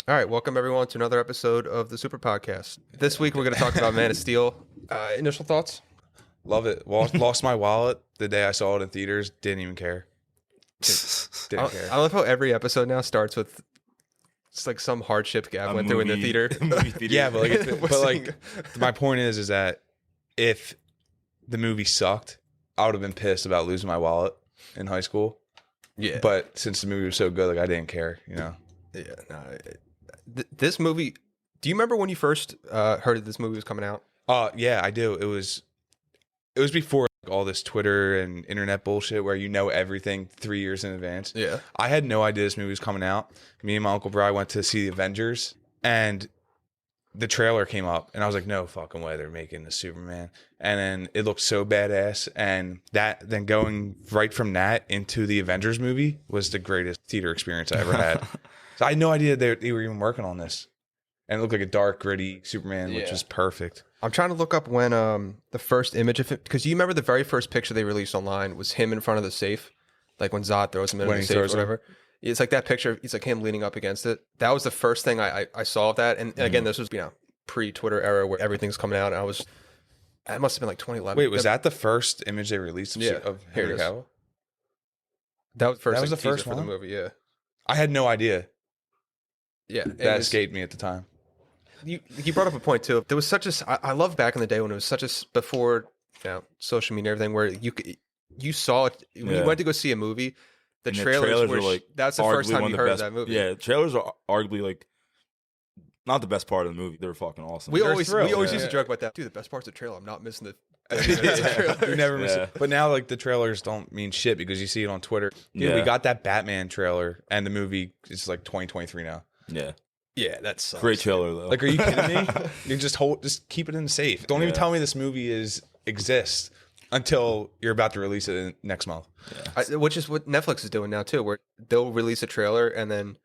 All right, welcome everyone to another episode of the Super Podcast. This week we're going to talk about Man of Steel. Initial thoughts? Love it. Lost my wallet the day I saw it in theaters. Didn't even care. Didn't care. I love how every episode now starts with it's like some hardship Gav went through in the theater. Yeah, but my point is that if the movie sucked, I would have been pissed about losing my wallet in high school. Yeah, but since the movie was so good, I didn't care. Yeah. No, this movie. Do you remember when you first heard that this movie was coming out? Yeah, I do. It was before all this Twitter and internet bullshit where you know everything 3 years in advance. Yeah, I had no idea this movie was coming out. Me and my Uncle Bri went to see the Avengers, and the trailer came up, and I was like, no fucking way they're making the Superman. And then it looked so badass, and then going right from that into the Avengers movie was the greatest theater experience I ever had. So I had no idea they were even working on this. And it looked like a dark, gritty Superman, which was perfect. I'm trying to look up when the first image of it, because you remember the very first picture they released online was him in front of the safe, like when Zod throws him in the safe or whatever. It's like that picture. It's like him leaning up against it. That was the first thing I saw of that. And again, this was pre-Twitter era where everything's coming out. And it must have been like 2011. Wait, was that the first image they released of Henry Cavill? That was first. That was the first one for the movie. Yeah, I had no idea. Yeah, that escaped me at the time. You brought up a point too. There was such a. I love back in the day when it was such a before social media and everything, where you saw it when you went to go see a movie. The trailers were like that's the first time you heard of that movie. Yeah, trailers are arguably like not the best part of the movie. They're fucking awesome. We always used to joke about that. Dude, the best part's the trailer. I'm not missing the. You never miss it. But now like the trailers don't mean shit because you see it on Twitter. Dude, we got that Batman trailer and the movie is like 2023 now. Yeah. Yeah, that's great trailer though. Like, are you kidding me? You just keep it in the safe. Don't even tell me this movie exists until you're about to release it next month. Yeah. Which is what Netflix is doing now too, where they'll release a trailer and then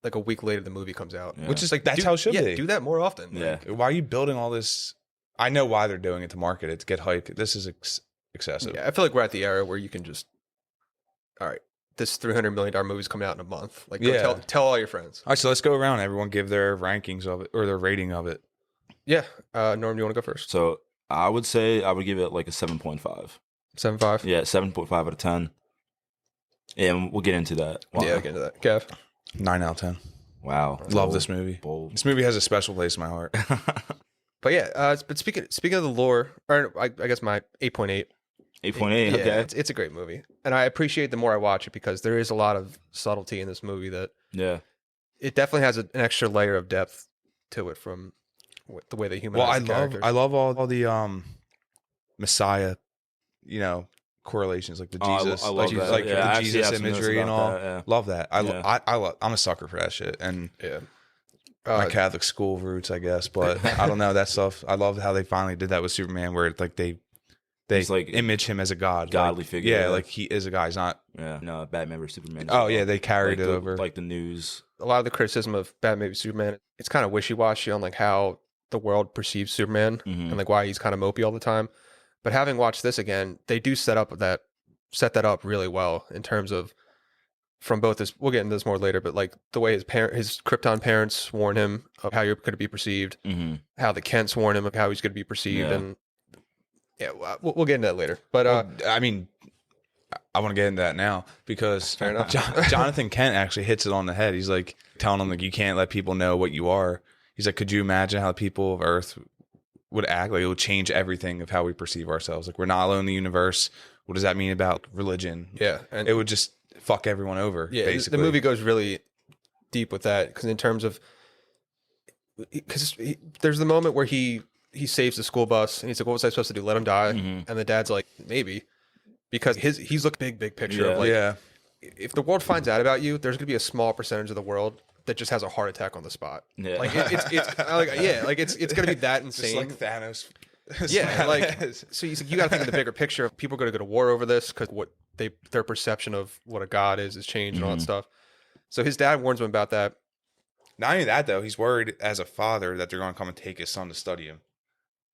like a week later the movie comes out. Yeah. Which is like that's how it should be. Do that more often. Yeah. Like, why are you building all this? I know why they're doing it to market it, to get hype. This is excessive. Yeah, I feel like we're at the era where you can just, all right, this $300 million movie's coming out in a month. Like, tell all your friends. All right, so let's go around. Everyone give their rankings of it or their rating of it. Yeah. Norm, you want to go first? So I would say I would give it like a 7.5. 7.5? Yeah, 7.5 out of 10. And we'll get into that. Wow. Yeah, we'll get into that. Kev? 9 out of 10. Wow. Love this movie. Bold. This movie has a special place in my heart. But yeah, but speaking of the lore, or I guess my 8.8. 8.8, okay. It's a great movie. And I appreciate the more I watch it because there is a lot of subtlety in this movie that it definitely has an extra layer of depth to it from the way they humanize the characters. I love all the Messiah, correlations like the Jesus, I love that. like the Jesus imagery and all. That, love that. I'm a sucker for that shit. And my Catholic school roots, I guess, but I don't know that stuff. I love how they finally did that with Superman, where it's like they like image him as a godly figure. Yeah, like he is a guy. He's not. Yeah, no, Batman vs Superman. Oh yeah, they carried it over like the news. A lot of the criticism of Batman vs Superman, it's kind of wishy-washy on like how the world perceives Superman and like why he's kind of mopey all the time. But having watched this again, they do set that up really well in terms of from both this. We'll get into this more later, but like the way his Krypton parents warn him of how you're going to be perceived, how the Kents warn him of how he's going to be perceived, and we'll get into that later. But I mean, I want to get into that now because Jonathan Kent actually hits it on the head. He's like telling him like you can't let people know what you are. He's like, could you imagine how the people of Earth would act? Like it would change everything of how we perceive ourselves. Like we're not alone in the universe. What does that mean about religion? Yeah, and it would just fuck everyone over. Yeah, basically. The movie goes really deep with that because in terms of there's the moment where he saves the school bus and he's like, what was I supposed to do? Let him die? And the dad's like, maybe, because he's looking big picture of like, if the world finds out about you, there's gonna be a small percentage of the world that just has a heart attack on the spot. Yeah, like it's gonna be that insane. Just like Thanos. Yeah, like so you got to think of the bigger picture. People are going to go to war over this because their perception of what a god is changed and all that stuff. So his dad warns him about that. Not only that though, he's worried as a father that they're going to come and take his son to study him.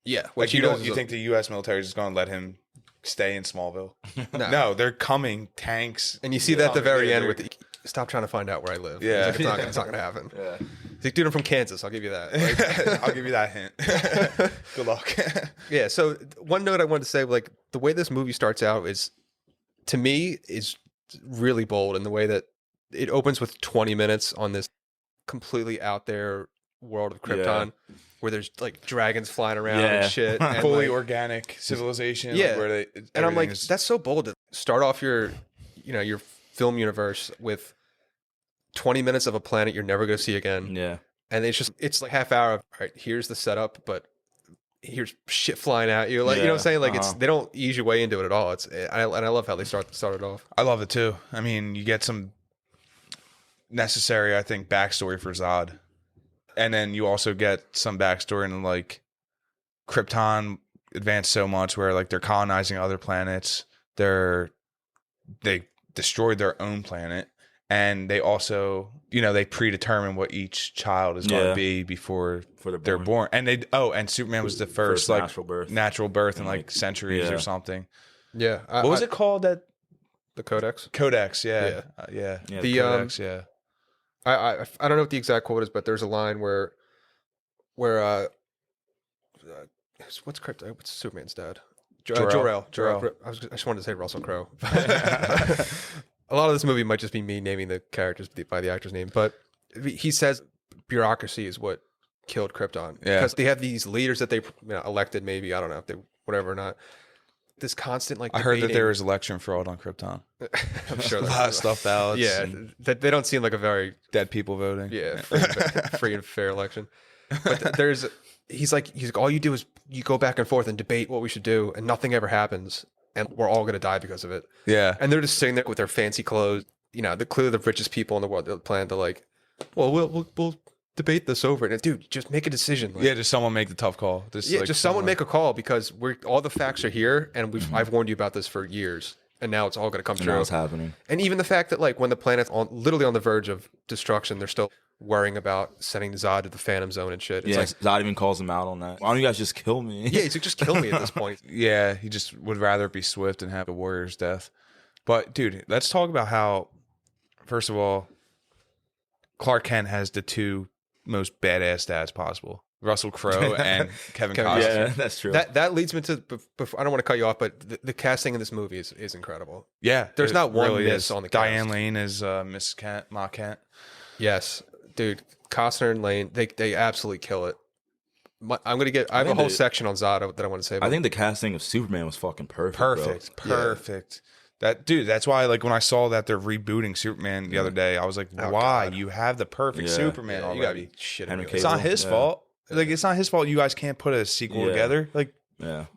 Yeah, like you think the U.S. military is just going to let him stay in Smallville? No, they're coming, tanks, and you see that at the very end with stop trying to find out where I live. Yeah, like, it's not going to happen. Yeah. He's like, dude, I'm from Kansas. I'll give you that. Like, I'll give you that hint. Good luck. yeah. So one note I wanted to say, like the way this movie starts out is, to me, is really bold in the way that it opens with 20 minutes on this completely out there world of Krypton, where there's like dragons flying around and shit, and fully like, organic civilization. Yeah, like, where they, and I'm like, is, that's so bold to start off your, your film universe with 20 minutes of a planet you're never going to see again. Yeah. And it's like half hour of, all right, here's the setup, but here's shit flying at you. Like, you know what I'm saying? Like, they don't ease your way into it at all. And I love how they started off. I love it too. I mean, you get some necessary, I think, backstory for Zod. And then you also get some backstory in like Krypton advanced so much where like they're colonizing other planets. They destroyed their own planet. And they also, they predetermine what each child is going to be before they're born. And and Superman was the first like natural birth in like centuries or something. Yeah. What was it called? The Codex? Codex, yeah. The Codex, yeah. I don't know what the exact quote is, but there's a line where what's Superman's dad? Jor-El. I just wanted to say Russell Crowe. A lot of this movie might just be me naming the characters by the actor's name, but he says bureaucracy is what killed Krypton. Yeah, because they have these leaders that they elected, maybe, I don't know if they whatever or not. This constant like I heard that there was election fraud on Krypton. I'm sure a lot of stuff ballots. Yeah, that they don't seem like a very dead people voting. Yeah, free and fair election. But he's like all you do is you go back and forth and debate what we should do, and nothing ever happens, and we're all gonna die because of it. Yeah, and they're just sitting there with their fancy clothes. They're clearly the richest people in the world. They're planning to like, well, we'll debate this over, and dude, just make a decision. Like, just someone make the tough call. Just someone make a call, because all the facts are here, and I've warned you about this for years, and now it's all going to come true. Now it's happening. And even the fact that like when the planet's literally on the verge of destruction, they're still worrying about sending Zod to the Phantom Zone and shit. It's like, Zod even calls them out on that. Why don't you guys just kill me? Yeah, he's like, just kill me at this point. Yeah, he just would rather be swift and have a warrior's death. But dude, let's talk about how, first of all, Clark Kent has the two most badass dads possible: Russell Crowe and Kevin Costner. Yeah, that's true. That leads me to. I don't want to cut you off, but the casting in this movie is incredible. Yeah, there's not one miss on the cast. Diane Lane is Miss Kent, Ma Kent. Yes, dude, Costner and Lane, they absolutely kill it. I have a whole section on Zod that I want to say about. I think the casting of Superman was fucking perfect. Perfect. That's why, like, when I saw that they're rebooting Superman the other day, I was like, why? God. You have the perfect Superman already. You gotta be shitting me. It's not his fault. Like, it's not his fault you guys can't put a sequel together. Like, it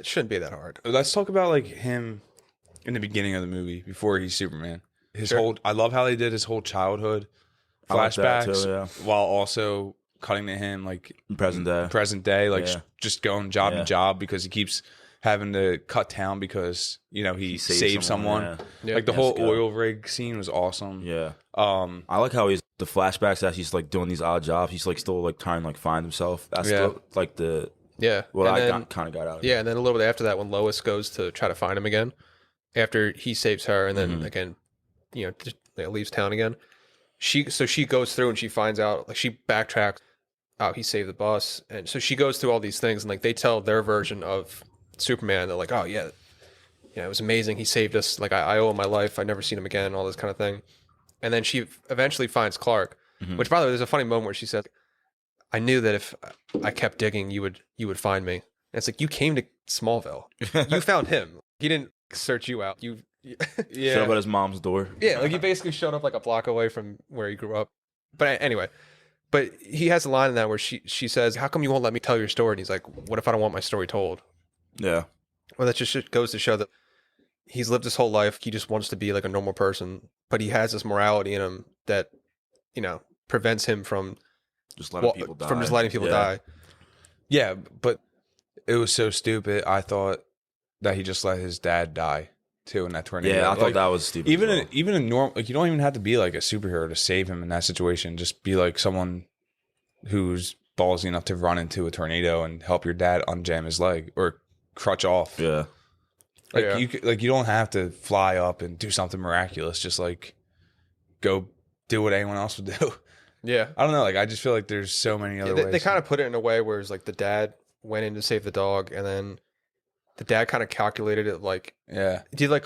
shouldn't be that hard. Let's talk about, like, him in the beginning of the movie before he's Superman. I love how they did his whole childhood flashbacks while also cutting to him, like, present day, like, just going job to job, because he keeps having to cut town because he saved someone. Like the whole oil rig scene was awesome. I like how the flashbacks that he's like doing these odd jobs. He's like still like trying to like find himself. That's still like the kind of got out of it. And then a little bit after that, when Lois goes to try to find him again after he saves her, and then again leaves town again, she goes through and she finds out, like, she backtracks, he saved the bus, and so she goes through all these things, and like they tell their version of Superman. They're like, oh yeah, it was amazing, he saved us, like I owe him my life, I've never seen him again, all this kind of thing. And then she eventually finds Clark, which, by the way, there's a funny moment where she says, I knew that if I kept digging, you would find me. And it's like, you came to Smallville, you found him, he didn't search you out. You showed up at his mom's door. Like you basically showed up like a block away from where he grew up. But anyway, but he has a line in that where she says, how come you won't let me tell your story? And he's like, what if I don't want my story told? Yeah. Well, that just goes to show that he's lived his whole life. He just wants to be like a normal person, but he has this morality in him that, prevents him from just letting people die. Yeah, but it was so stupid. I thought that he just let his dad die too in that tornado. Yeah, I thought that was stupid. Even a normal, like, you don't even have to be like a superhero to save him in that situation. Just be like someone who's ballsy enough to run into a tornado and help your dad unjam his leg or crutch off. Yeah. You don't have to fly up and do something miraculous. Just like go do what anyone else would do. Yeah. I don't know. Like, I just feel like there's so many other ways. They kind of put it in a way where it's like the dad went in to save the dog, and then the dad kind of calculated it, like, did like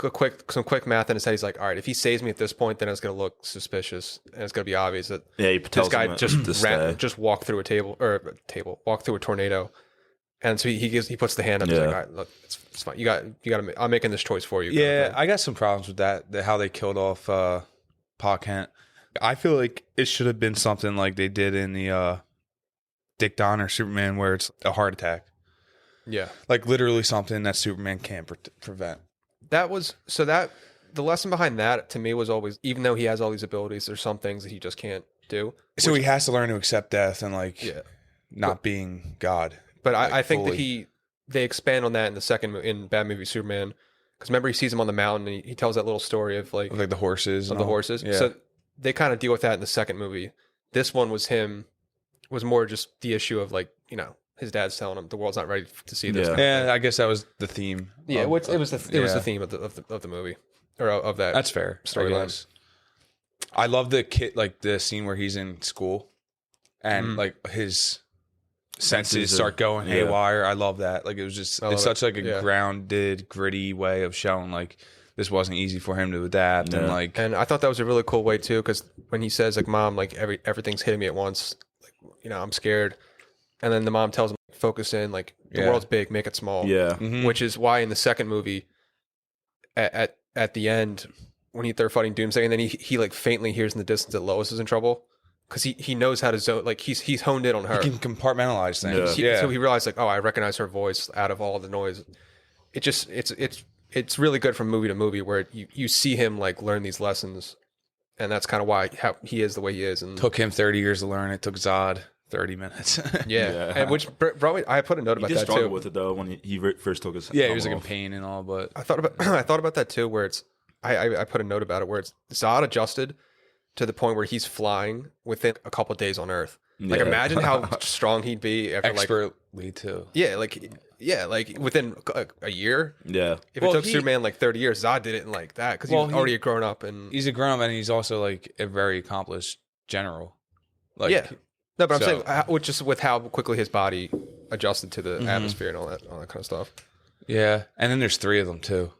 some quick math in his head. He's like, all right, if he saves me at this point, then it's going to look suspicious, and it's going to be obvious that this guy just walked through walked through a tornado. And so he puts the hand up. He's like, all right, look, it's fine. You got I'm making this choice for you. Yeah, I got some problems with that how they killed off Pa Kent. I feel like it should have been something like they did in the Dick Donner Superman, where it's a heart attack. Yeah. Like literally something that Superman can't prevent. The lesson behind that to me was always, even though he has all these abilities, there's some things that he just can't do. So he has to learn to accept death and not being God. But I think that they expand on that in the second in Bad Movie Superman, because remember he sees him on the mountain and he tells that little story of like the horses of the horses. Yeah. So they kind of deal with that in the second movie. This one was more just the issue of like, you know, his dad's telling him the world's not ready to see this. Yeah, I guess that was the theme. Yeah, it was the theme of the movie, or of that. That's fair storyline. I love the kid, like the scene where he's in school and like his senses start going haywire. I love that. Like it was just it's such like a grounded, gritty way of showing like this wasn't easy for him to adapt and like. And I thought that was a really cool way too, because when he says like, "Mom, like everything's hitting me at once," like, you know, I'm scared. And then the mom tells him, focus in, like, the world's big, make it small. Yeah. Mm-hmm. Which is why in the second movie, at the end, when they're fighting Doomsday, and then he like faintly hears in the distance that Lois is in trouble, because he knows how to zone, like he's honed in on her. He can compartmentalize things. So he realized like, oh, I recognize her voice out of all the noise. It's really good from movie to movie where you see him like learn these lessons, and that's kind of why he is the way he is. And took him 30 years to learn. It took Zod 30 minutes. And which probably I put a note about that too. He did struggle with it though when he first took his. Yeah, he was like in pain and all, but I thought about that too, where it's I put a note about it where it's Zod adjusted to the point where he's flying within a couple of days on Earth. Like imagine how strong he'd be after expertly too. Like within a year. Yeah. If it took Superman like 30 years, Zod did it in like that because he was already a grown up, and he's a grown up, and he's also like a very accomplished general. Like no, but I'm saying with how quickly his body adjusted to the atmosphere and all that kind of stuff. Yeah, and then there's 3 of them too.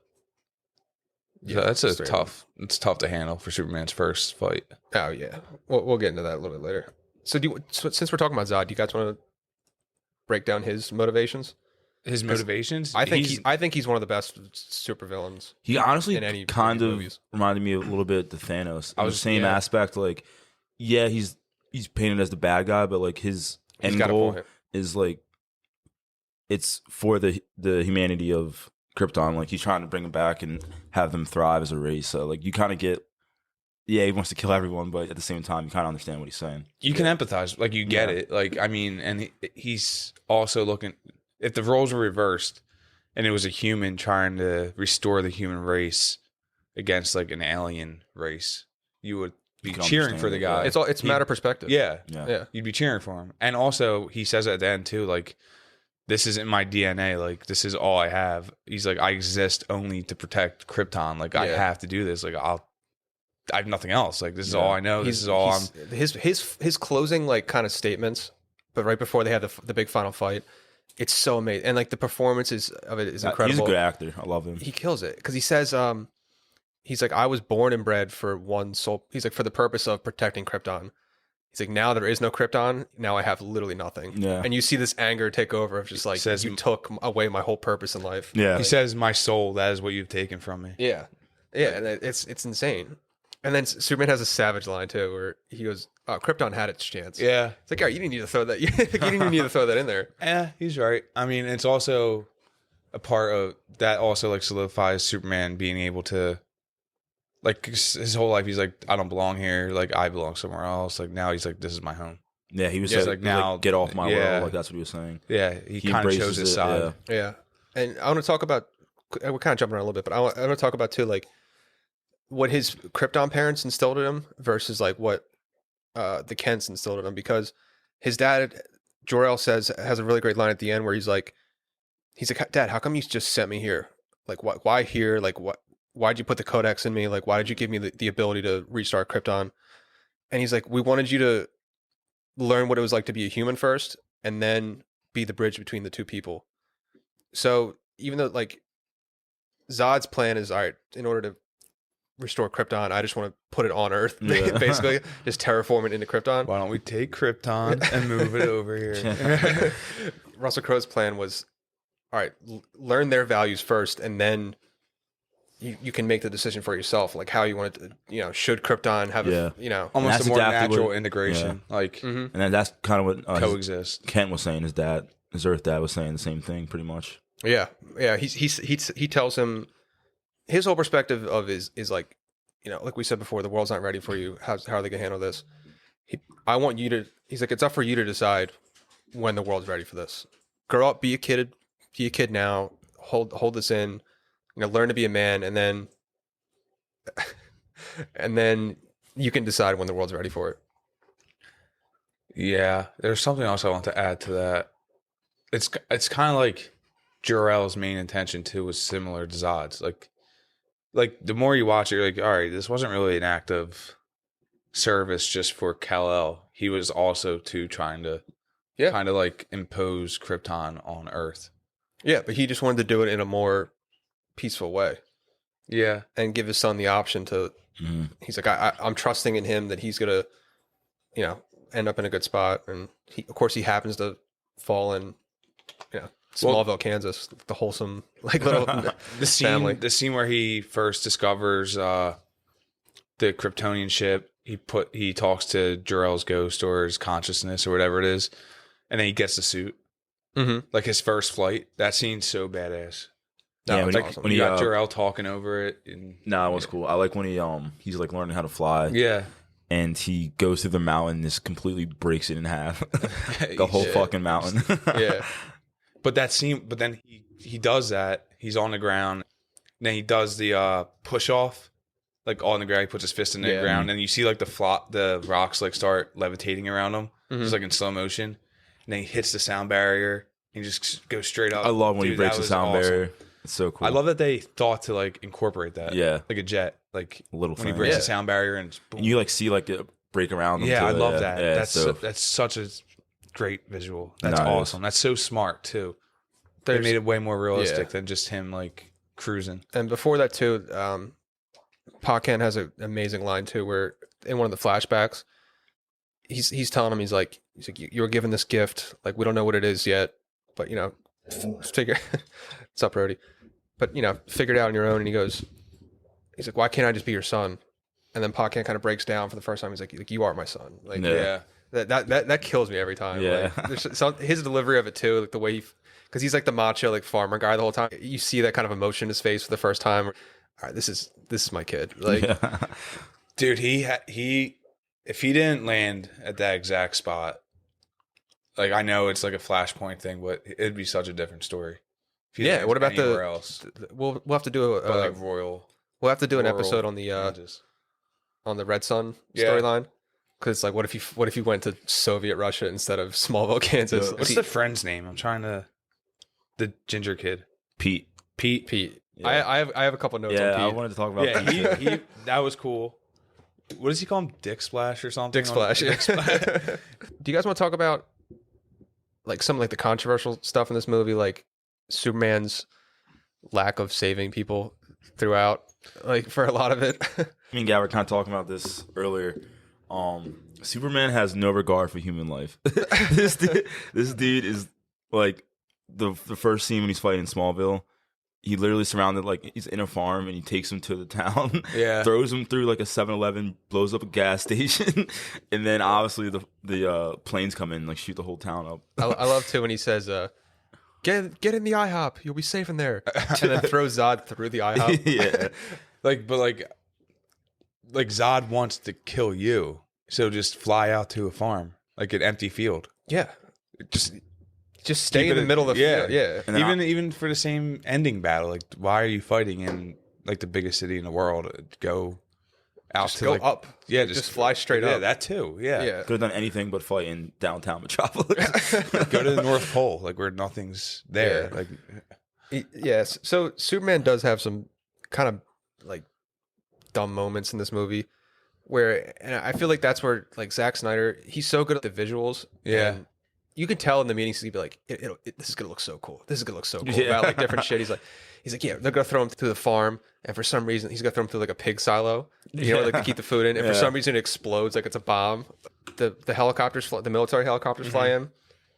Yeah, that's tough. It's tough to handle for Superman's first fight. Oh yeah, we'll get into that a little bit later. So since we're talking about Zod, do you guys want to break down his motivations? His motivations? I think he's one of the best supervillains. He honestly in any kind of movies. reminded me a little bit of Thanos. I was the same aspect. Like, yeah, he's painted as the bad guy, but like his end goal is like it's for the humanity of Krypton. Like he's trying to bring them back and have them thrive as a race. So like you kind of get, he wants to kill everyone, but at the same time you kind of understand what he's saying. You can empathize, like you get it. Like I mean, and he's also looking. If the roles were reversed, and it was a human trying to restore the human race against like an alien race, you would be cheering for the guy. It's a matter of perspective. Yeah. You'd be cheering for him. And also, he says at the end too, like, this isn't my DNA. Like, this is all I have. He's like, I exist only to protect Krypton. Like, I have to do this. Like, I have nothing else. Like, this is all I know. This is all I'm. His closing like kind of statements, but right before they had the big final fight. It's so amazing, and like the performances of it is incredible. He's a good actor. I love him. He kills it because he says, he's like, I was born and bred for one soul. He's like, for the purpose of protecting Krypton. He's like, now there is no Krypton. Now I have literally nothing. Yeah. And you see this anger take over of just like, you took away my whole purpose in life. Yeah. He says, my soul, that is what you've taken from me. Yeah. Yeah. And it's insane. And then Superman has a savage line too, where he goes, Krypton had its chance. Yeah. It's like, all right, you didn't need to throw that. You didn't even need to throw that in there. Yeah, he's right. I mean, it's also a part of that also like solidifies Superman being able to, like, his whole life, he's like, I don't belong here. Like, I belong somewhere else. Like, now he's like, this is my home. Yeah, he was like, now get off my world. Like, that's what he was saying. Yeah, he kind of chose his side. Yeah. And I want to talk about, we're kind of jumping around a little bit, but I want to talk about too, like, what his Krypton parents instilled in him versus like what the Kents instilled in him, because his dad, Jor-El, has a really great line at the end where he's like, Dad, how come you just sent me here? Like, why here? Like, why'd you put the codex in me? Like, why did you give me the ability to restart Krypton? And he's like, we wanted you to learn what it was like to be a human first, and then be the bridge between the two people. So even though like Zod's plan is, all right, in order to restore Krypton, I just want to put it on Earth, basically, just terraform it into Krypton. Why don't we take Krypton and move it over here? Russell Crowe's plan was, all right, learn their values first, and then you can make the decision for yourself, like how you want it to, should Krypton have, almost a more natural integration, like, and then that's kind of what coexist. Kent was saying. His Earth dad was saying the same thing, pretty much. Yeah. He tells him his whole perspective of is like, like we said before, the world's not ready for you. How are they gonna handle this? He's like, it's up for you to decide when the world's ready for this. Grow up, be a kid now. Hold this in, learn to be a man, and then you can decide when the world's ready for it. Yeah, there's something else I want to add to that. It's kind of like Jor-El's main intention too was similar to Zod's. Like the more you watch it, you're like, all right, this wasn't really an act of service just for Kal-El. He was also trying to kind of like impose Krypton on Earth. Yeah, but he just wanted to do it in a more peaceful way. Yeah, and give his son the option to. Mm-hmm. He's like, I'm trusting in him that he's gonna, end up in a good spot, and of course he happens to fall in, Smallville, Kansas, the wholesome little family. The scene where he first discovers the Kryptonian ship. He talks to Jor-El's ghost or his consciousness or whatever it is, and then he gets the suit. Mm-hmm. Like his first flight. That scene's so badass. Yeah, awesome. When you got Jor-El talking over it. It was cool. I like when he's like learning how to fly. Yeah. And he goes through the mountain and just completely breaks it in half. The whole fucking mountain. Yeah. But that scene, then he does that. He's on the ground. Then he does the push off, like on the ground. He puts his fist in the ground, and you see like the rocks like start levitating around him, just like in slow motion. And then he hits the sound barrier. And he just goes straight up. I love when he breaks the sound barrier. It's so cool. I love that they thought to like incorporate that. Yeah, like a jet, like a little when he breaks the sound barrier and, just, and you like see like it break around. Yeah, I love that. Yeah, that's such a great visual. That's awesome. That's so smart too. They made it way more realistic than just him like cruising. And before that too, Pa Kent has an amazing line too, where in one of the flashbacks, he's telling him, he's like you were given this gift, like we don't know what it is yet, but figure what's up, Brody? But figure it out on your own. And he's like, why can't I just be your son? And then Pa Kent kind of breaks down for the first time. He's like you are my son. Like that kills me every time. Yeah, like, his delivery of it too, like the way because he's like the macho like farmer guy the whole time. You see that kind of emotion in his face for the first time. All right, this is my kid. Like, dude, he if he didn't land at that exact spot, like I know it's like a Flashpoint thing, but it'd be such a different story. Yeah, what about anywhere else? We'll have to do like Royal. We'll have to do an episode on the Red Sun storyline. Because like, what if you went to Soviet Russia instead of Smallville, Kansas? What's the friend's name? I'm trying to. The ginger kid, Pete. Yeah. I have a couple notes on Pete. I wanted to talk about. Yeah, he that was cool. What does he call him? Dick Splash or something? Dick Splash. Dick Splash. Do you guys want to talk about like some like the controversial stuff in this movie, like Superman's lack of saving people throughout, like for a lot of it? Me and Gab were kind of talking about this earlier. Superman has no regard for human life. This dude is like the first scene when he's fighting in Smallville. He literally surrounded, like, he's in a farm and he takes him to the town, throws him through like a 7-Eleven, blows up a gas station, and then obviously the planes come in and like shoot the whole town up. I love too when he says, get in the IHOP, you'll be safe in there, and then throw Zod through the IHOP. Yeah, like Zod wants to kill you, so just fly out to a farm, like an empty field. Yeah, just stay in the middle of the field. Yeah. And even for the same ending battle, like why are you fighting in like the biggest city in the world? Go out just to go like, up. Yeah, just fly straight up. Yeah, that too. Yeah. Could have done anything but fight in downtown Metropolis. Go to the North Pole, like where nothing's there. Like yes. So Superman does have some kind of like dumb moments in this movie and I feel like that's where like Zack Snyder, he's so good at the visuals. Yeah. And you can tell in the meetings he'd be like, this is gonna look so cool. This is gonna look so cool about like different shit. He's like, yeah, they're gonna throw him through the farm, and for some reason he's gonna throw him through like a pig silo, like to keep the food in. And for some reason it explodes like it's a bomb. The helicopters, the military helicopters fly in,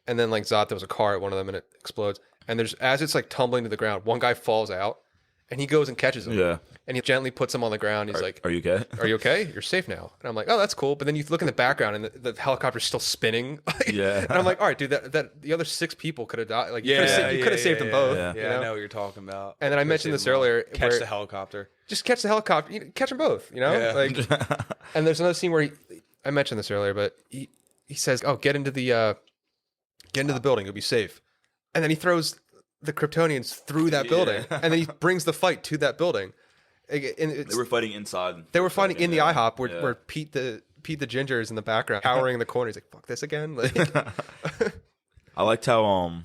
and then like Zod, there was a car at one of them, and it explodes. And as it's like tumbling to the ground, one guy falls out, and he goes and catches him. Yeah. And he gently puts him on the ground. He's like, "Are you okay? Are you okay? You're safe now." And I'm like, "Oh, that's cool." But then you look in the background, and the helicopter's still spinning. Yeah. And I'm like, "All right, dude, that the other 6 people could have died. Like, you could have saved them both." Yeah. Yeah, I know what you're talking about. And then I mentioned this earlier. Catch the helicopter. Just catch the helicopter. Catch them both. Yeah. Like. And there's another scene where I mentioned this earlier, but he says, "Oh, get into the building. You'll be safe." And then he throws the Kryptonians through that building, and then he brings the fight to that building. They were fighting inside. They were fighting in the IHOP where Pete the Ginger is in the background, cowering in the corner. He's like, "Fuck this again." Like, I liked how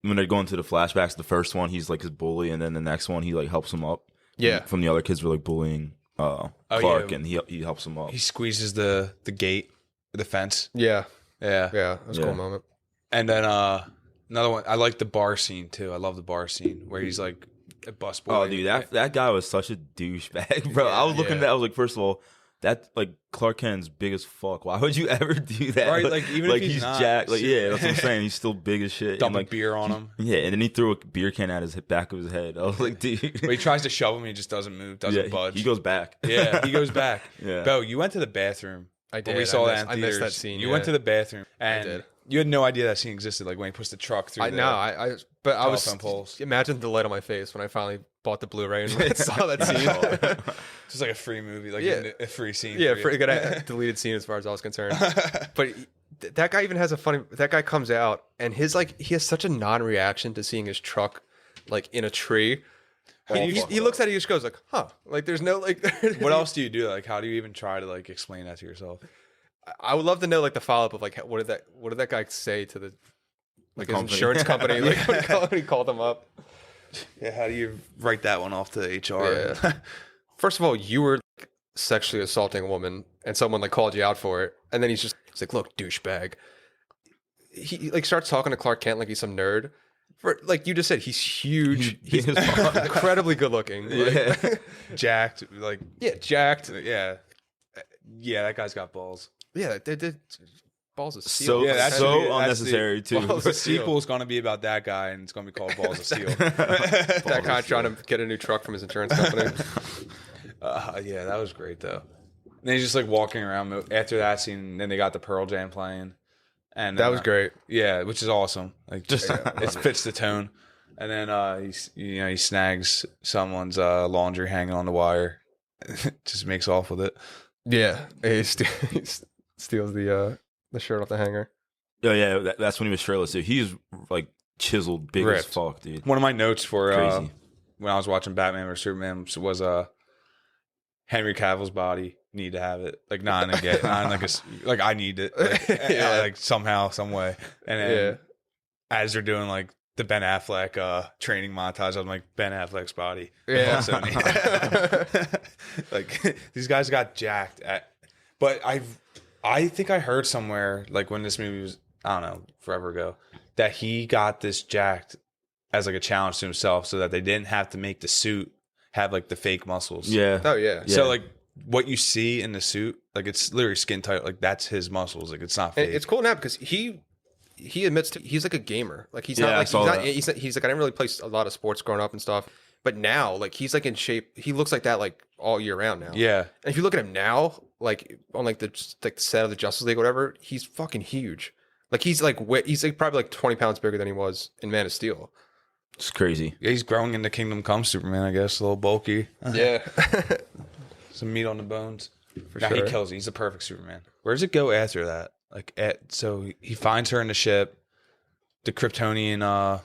when they're going through the flashbacks, the first one he's like his bully, and then the next one he like helps him up. Yeah, from the other kids were like bullying Clark, and he helps him up. He squeezes the gate, the fence. Yeah. Yeah. That was a cool moment. And then another one. I like the bar scene too. I love the bar scene where he's like a busboy. Oh, dude, that guy was such a douchebag, bro. I was looking at that. I was like, first of all, that like Clark Kent's big as fuck. Why would you ever do that? Right, like even like if he's not, jacked. Like that's what I'm saying. He's still big as shit. Dump like, a beer on him. Yeah, and then he threw a beer can at his back of his head. I was like, dude. But he tries to shove him. He just doesn't move. Doesn't budge. He goes back. Yeah, he goes back. Yeah. Bo, you went to the bathroom. I did. When we saw that in I theaters. missed that scene. You went to the bathroom, and I did. You had no idea that scene existed. Like when he puts the truck through. I was. Poles. Imagine the light on my face when I finally bought the Blu-ray and saw that scene. Just like a free movie, like a free scene. Yeah, a deleted scene as far as I was concerned. But that guy even has a funny. That guy comes out and he has such a non-reaction to seeing his truck like in a tree. He looks at it, he just goes like, "Huh." Like there's no like. What else do you do? Like how do you even try to like explain that to yourself? I would love to know like the follow up of like what did that guy say to the his insurance company like when he called them up. Yeah, how do you write that one off to HR? Yeah. First of all, you were like, sexually assaulting a woman, and someone like called you out for it, and then he's like, "Look, douchebag." He like starts talking to Clark Kent like he's some nerd. For like you just said, he's huge. He's incredibly good looking. Yeah, jacked. Like jacked. Yeah, that guy's got balls. Yeah, they did. Balls of Steel. That's unnecessary too. The sequel is going to be about that guy, and it's going to be called Balls of Steel. That guy trying to get a new truck from his insurance company. Yeah, that was great though. And then he's just like walking around after that scene. Then they got the Pearl Jam playing, and that was great. Yeah, which is awesome. Like just it fits the tone. And then he snags someone's laundry hanging on the wire. Just makes off with it. Yeah, he steals the shirt off the hanger. Oh yeah, that's when he was shirtless. Dude. He's like chiseled, big as fuck, dude. One of my notes for when I was watching Batman vs Superman was Henry Cavill's body need to have it, like not in like I need it, like somehow, some way. And then as they're doing like the Ben Affleck training montage, I'm like, Ben Affleck's body. Yeah. Like these guys got jacked but I think I heard somewhere like when this movie was, I don't know, forever ago, that he got this jacked as like a challenge to himself so that they didn't have to make the suit have like the fake muscles. Yeah. Oh yeah. So like what you see in the suit, like it's literally skin tight, like that's his muscles. Like it's not fake. It's cool now because he admits he's like a gamer. Like he's not like he's like I didn't really play a lot of sports growing up and stuff. But now, like he's like in shape. He looks like that like all year round now. Yeah. And if you look at him now, like on like the set of the Justice League or whatever, he's fucking huge. Like he's like probably like 20 pounds bigger than he was in Man of Steel. It's crazy. Yeah, he's growing into Kingdom Come Superman, I guess. A little bulky. Yeah. Some meat on the bones. For sure. He kills it. He's the perfect Superman. Where does it go after that? So he finds her in the ship. The Kryptonian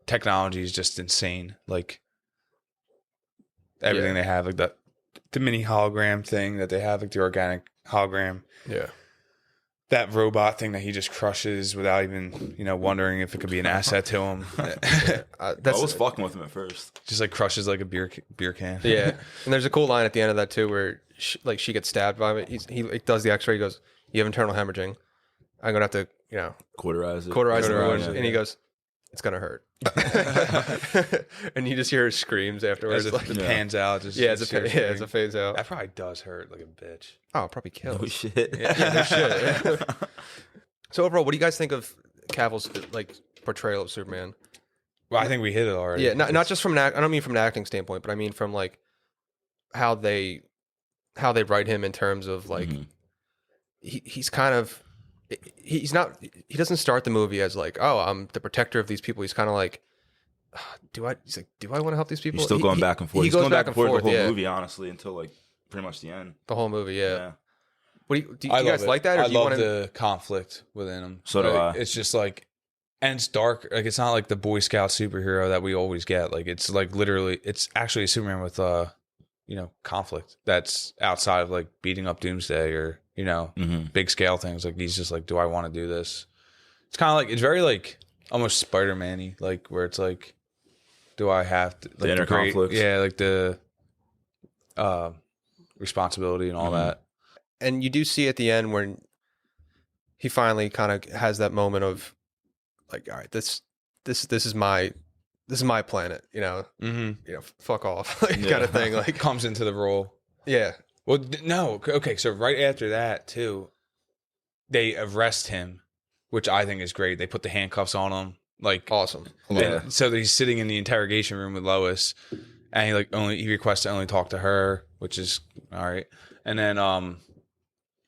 technology is just insane. Like everything they have, like the mini hologram thing that they have, like the organic hologram. Yeah. That robot thing that he just crushes without even, wondering if it could be an asset to him. I was fucking with him at first. Just like crushes like a beer can. Yeah. And there's a cool line at the end of that too where she gets stabbed by it. He does the X-ray. He goes, "You have internal hemorrhaging. I'm gonna have to, cauterize it. And he goes, "It's gonna hurt." And you just hear her screams afterwards. As it pans out. Just as it fades out. That probably does hurt like a bitch. Oh, it probably kills. No shit. No shit. So overall, what do you guys think of Cavill's portrayal of Superman? Well, I think we hit it already. Yeah, not just from I don't mean from an acting standpoint, but I mean from how they write him in terms of he's kind of he doesn't start the movie as oh, I'm the protector of these people. He's kind of do I want to help these people? He's still going back and forth. He's goes going back and forth the whole yeah. movie, honestly, until pretty much the end. The whole movie, yeah. What do you guys it. like that? Or I do you love the conflict within him. So do I. It's just and it's dark. It's not like the Boy Scout superhero that we always get. It's literally, it's actually a Superman with conflict that's outside of beating up Doomsday or big scale things. He's just do I want to do this? It's kind of it's very almost Spider-Man-y, where it's do I have to the inner conflict? Yeah, the responsibility and all that. And you do see at the end when he finally kind of has that moment of all right, this is my planet, fuck off, kind of thing. Comes into the role. Yeah. Well, no, okay. So right after that too, they arrest him, which I think is great. They put the handcuffs on him, awesome. Yeah. So that he's sitting in the interrogation room with Lois, and he requests to only talk to her, which is all right. And then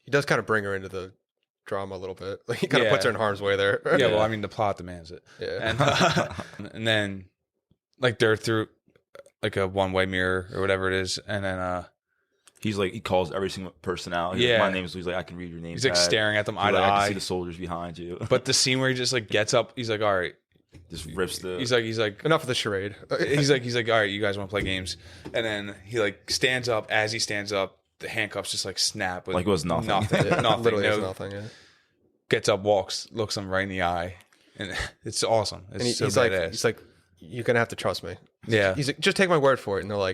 he does kind of bring her into the drama a little bit. He kind of puts her in harm's way there. Yeah, well, I mean, the plot demands it. Yeah. And then they're through a one-way mirror or whatever it is, and then he's he calls every single person out. My name is. He's I can read your name. He's staring at them eye to I eye. can see the soldiers behind you. But the scene where he just gets up, he's all right. Just rips the. He's enough of the charade. he's all right. You guys want to play games? And then he stands up. As he stands up, the handcuffs just snap. With it was nothing. Nothing. Nothing. Literally, it's nothing. Yeah. Gets up, walks, looks him right in the eye, and it's awesome. He's badass. He's you're gonna have to trust me. Yeah. He's just take my word for it. And they're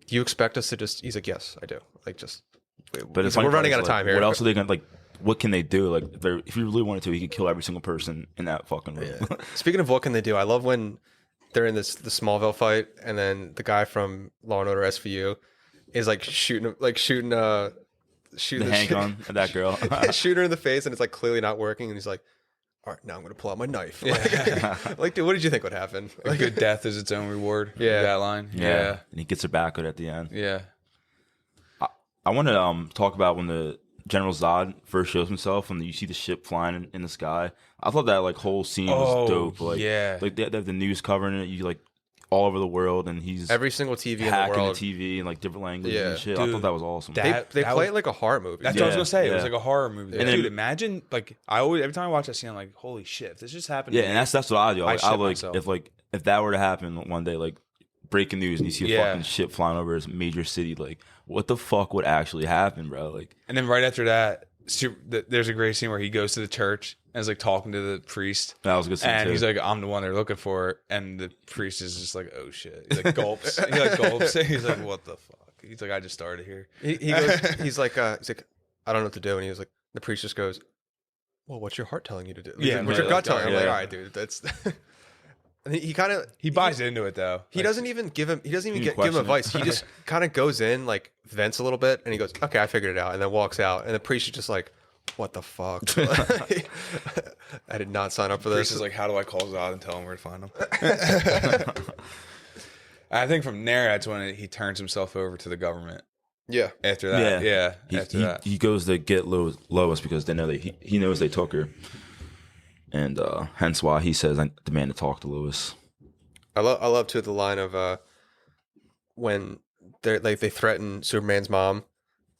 do you expect us to just? He's yes, I do. But we're running out of time here. What else are they gonna what can they do? If you really wanted to, he could kill every single person in that fucking room. Yeah. Speaking of what can they do, I love when they're in the Smallville fight, and then the guy from Law and Order SVU is shooting the handgun at that girl, shoot her in the face, and it's clearly not working, and he's all right, now I'm gonna pull out my knife. Dude, what did you think would happen? A good death is its own reward. Yeah, that line. Yeah. And he gets her back at the end. Yeah. I want to talk about when the General Zod first shows himself, when you see the ship flying in the sky. I thought that whole scene was dope. They have the news covering it. You all over the world, and he's every single TV in the hacking world, the TV in different languages and shit. Dude, I thought that was awesome. They play it like a horror movie. That's what I was gonna say. It was like a horror movie. And dude, imagine I always every time I watch that scene, I'm holy shit, if this just happened. Yeah, and that's what I do. I myself. if that were to happen one day, breaking news, and you see a fucking ship flying over a major city, what the fuck would actually happen, bro? And then right after that, there's a great scene where he goes to the church and is talking to the priest. That was a good scene and too. He's I'm the one they're looking for, and the priest is just oh shit. He gulps. He gulps. He's what the fuck? He's I just started here. He goes, he's like I don't know what to do, and he was the priest just goes, well, what's your heart telling you to do? What's your gut telling you? I'm all right, dude, that's. And he buys into it though. He doesn't even give him give him advice. He just kind of goes in, vents a little bit, and he goes, okay, I figured it out, and then walks out. And the priest is just what the fuck? I did not sign up for this. The priest is how do I call Zod and tell him where to find him? I think from there, that's when he turns himself over to the government. Yeah. After that, he goes to get Lois because they know he knows they took her. And hence why he says, I demand to talk to Lois. I love too the line of when they threaten Superman's mom,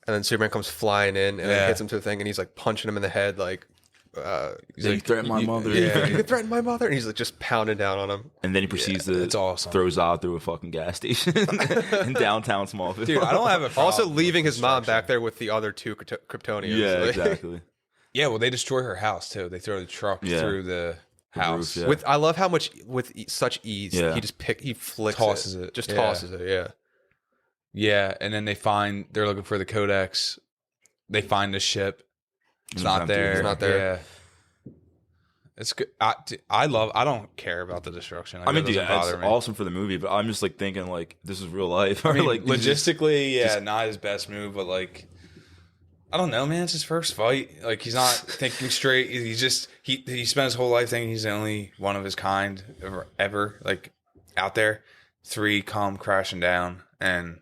and then Superman comes flying in and then hits him to the thing, and he's punching him in the head you threatened my mother. Yeah, you threatened my mother, and he's just pounding down on him. And then he proceeds to throw Zod through a fucking gas station in downtown Smallville. Dude, I don't have a problem also leaving his mom back there with the other two Kryptonians. Yeah, exactly. Yeah, well, they destroy her house too. They throw the truck through the house. Roof, I love how much with such ease he just flicks tosses it. Tosses it. Yeah. Yeah, and then they're looking for the codex. They find the ship. It's not there. It's not there. Yeah. It's good. I don't care about the destruction. Like, I mean, dude, it's awesome for the movie, but I'm just like thinking like this is real life. I mean, like logistically, not his best move, but like, I don't know, man. It's his first fight. Like, he's not thinking straight. He's just he spent his whole life thinking he's the only one of his kind ever like out there. 3 come crashing down and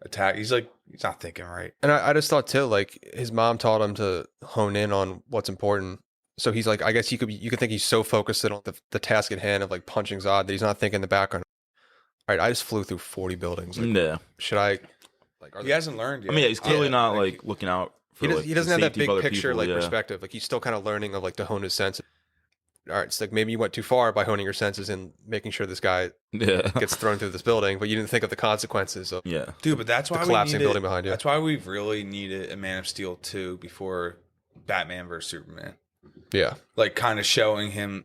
attack. He's not thinking right. And I just thought too, like his mom taught him to hone in on what's important. So he's like, I guess you could think he's so focused on the task at hand of like punching Zod that he's not thinking the background. All right, I just flew through 40 buildings. Like, yeah. Should I? Like, he hasn't learned yet. I mean, he's clearly not like looking out. For, he doesn't have that big picture people, perspective. Like he's still kind of learning of like to hone his senses. All right, it's like maybe you went too far by honing your senses and making sure this guy gets thrown through this building, but you didn't think of the consequences of dude. But that's why the collapsing building behind you. That's why we really needed a Man of Steel 2 before Batman vs Superman. Yeah, like kind of showing him,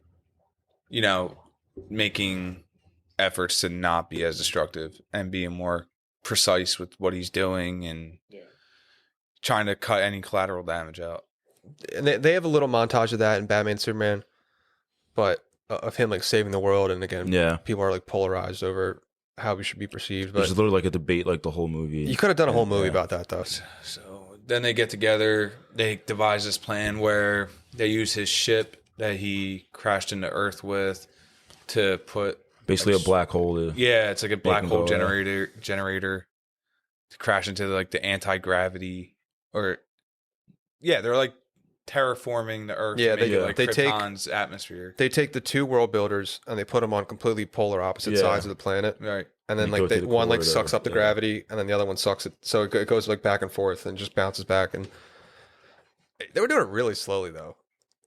making efforts to not be as destructive and being more precise with what he's doing and trying to cut any collateral damage out. And they have a little montage of that in Batman Superman, but of him like saving the world. And again, people are like polarized over how we should be perceived. But it's literally like a debate, like the whole movie. You could have done a whole movie about that, though. So then they get together. They devise this plan where they use his ship that he crashed into Earth with to put basically a black hole. It's like a black hole generator to crash into like the anti-gravity they're like terraforming the Earth. Yeah, they Krypton's atmosphere. They take the 2 world builders and they put them on completely polar opposite sides of the planet. Right. And then like one like sucks up the gravity, and then the other one sucks it. So it goes like back and forth and just bounces back. And they were doing it really slowly though.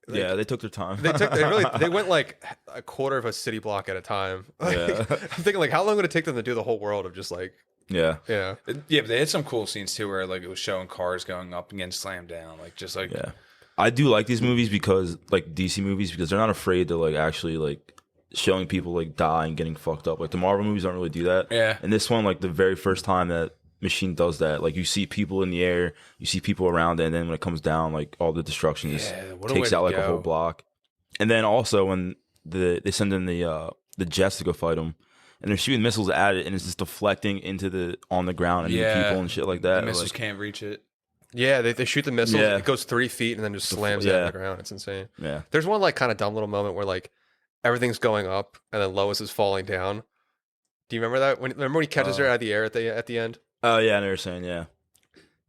Like, they took their time. They went like a quarter of a city block at a time. Like, I'm thinking like, how long would it take them to do the whole world of just like. But they had some cool scenes too, where like it was showing cars going up and getting slammed down, like just like. Yeah, I do like these movies because like DC movies because they're not afraid to like actually like showing people like die and getting fucked up. Like the Marvel movies don't really do that. Yeah. And this one, like the very first time that Machine does that, like you see people in the air, you see people around it, and then when it comes down, like all the destruction just takes out like a whole block. And then also when they send in the jets to go fight them. And they're shooting missiles at it, and it's just deflecting on the ground and people and shit like that. The missiles can't reach it. Yeah, they shoot the missile. It goes 3 feet and then just slams it on the ground. It's insane. Yeah. There's one like kind of dumb little moment where like everything's going up and then Lois is falling down. Do you remember that? Remember when he catches her out of the air at the end? Oh yeah, I know what you're saying. Yeah.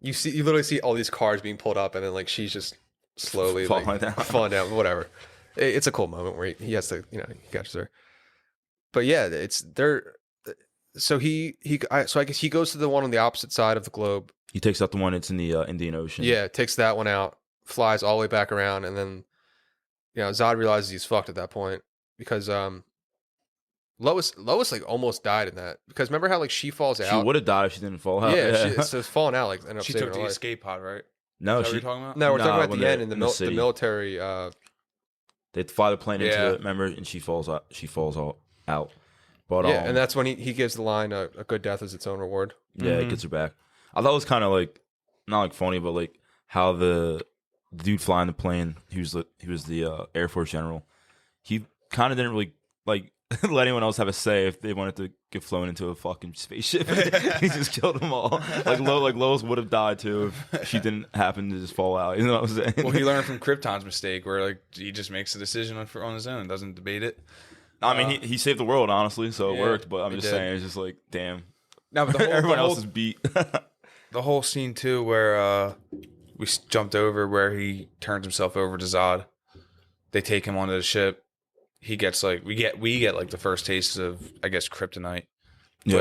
You literally see all these cars being pulled up, and then like she's just slowly falling down. Whatever. It's a cool moment where he has to, he catches her. But yeah, so I guess he goes to the one on the opposite side of the globe. He takes out the one that's in the Indian Ocean. Yeah, takes that one out, flies all the way back around, and then Zod realizes he's fucked at that point because Lois like almost died in that, because remember how like she falls out. She would have died if she didn't fall out. Yeah, so it's falling out like ended up she saving took her the life. escape pod, right? No, what you're talking about? No, we're talking about the end in the city. military. They fly the plane into it, remember, and she falls out. Out. But and that's when he gives the line, "A good death is its own reward." Yeah, it gets her back. I thought it was kind of like not like funny, but like how the dude flying the plane, he was the Air Force general. He kind of didn't really like let anyone else have a say if they wanted to get flown into a fucking spaceship. He just killed them all. Like Lois would have died too if she didn't happen to just fall out. You know what I'm saying? Well, he learned from Krypton's mistake, where like he just makes a decision on his own and doesn't debate it. I mean, he saved the world, honestly, so it worked. But I'm just saying, it's just like, damn. Now, but everyone else is beat. The whole scene too, where we jumped over, where he turns himself over to Zod. They take him onto the ship. He gets like we get like the first taste of, I guess, kryptonite. So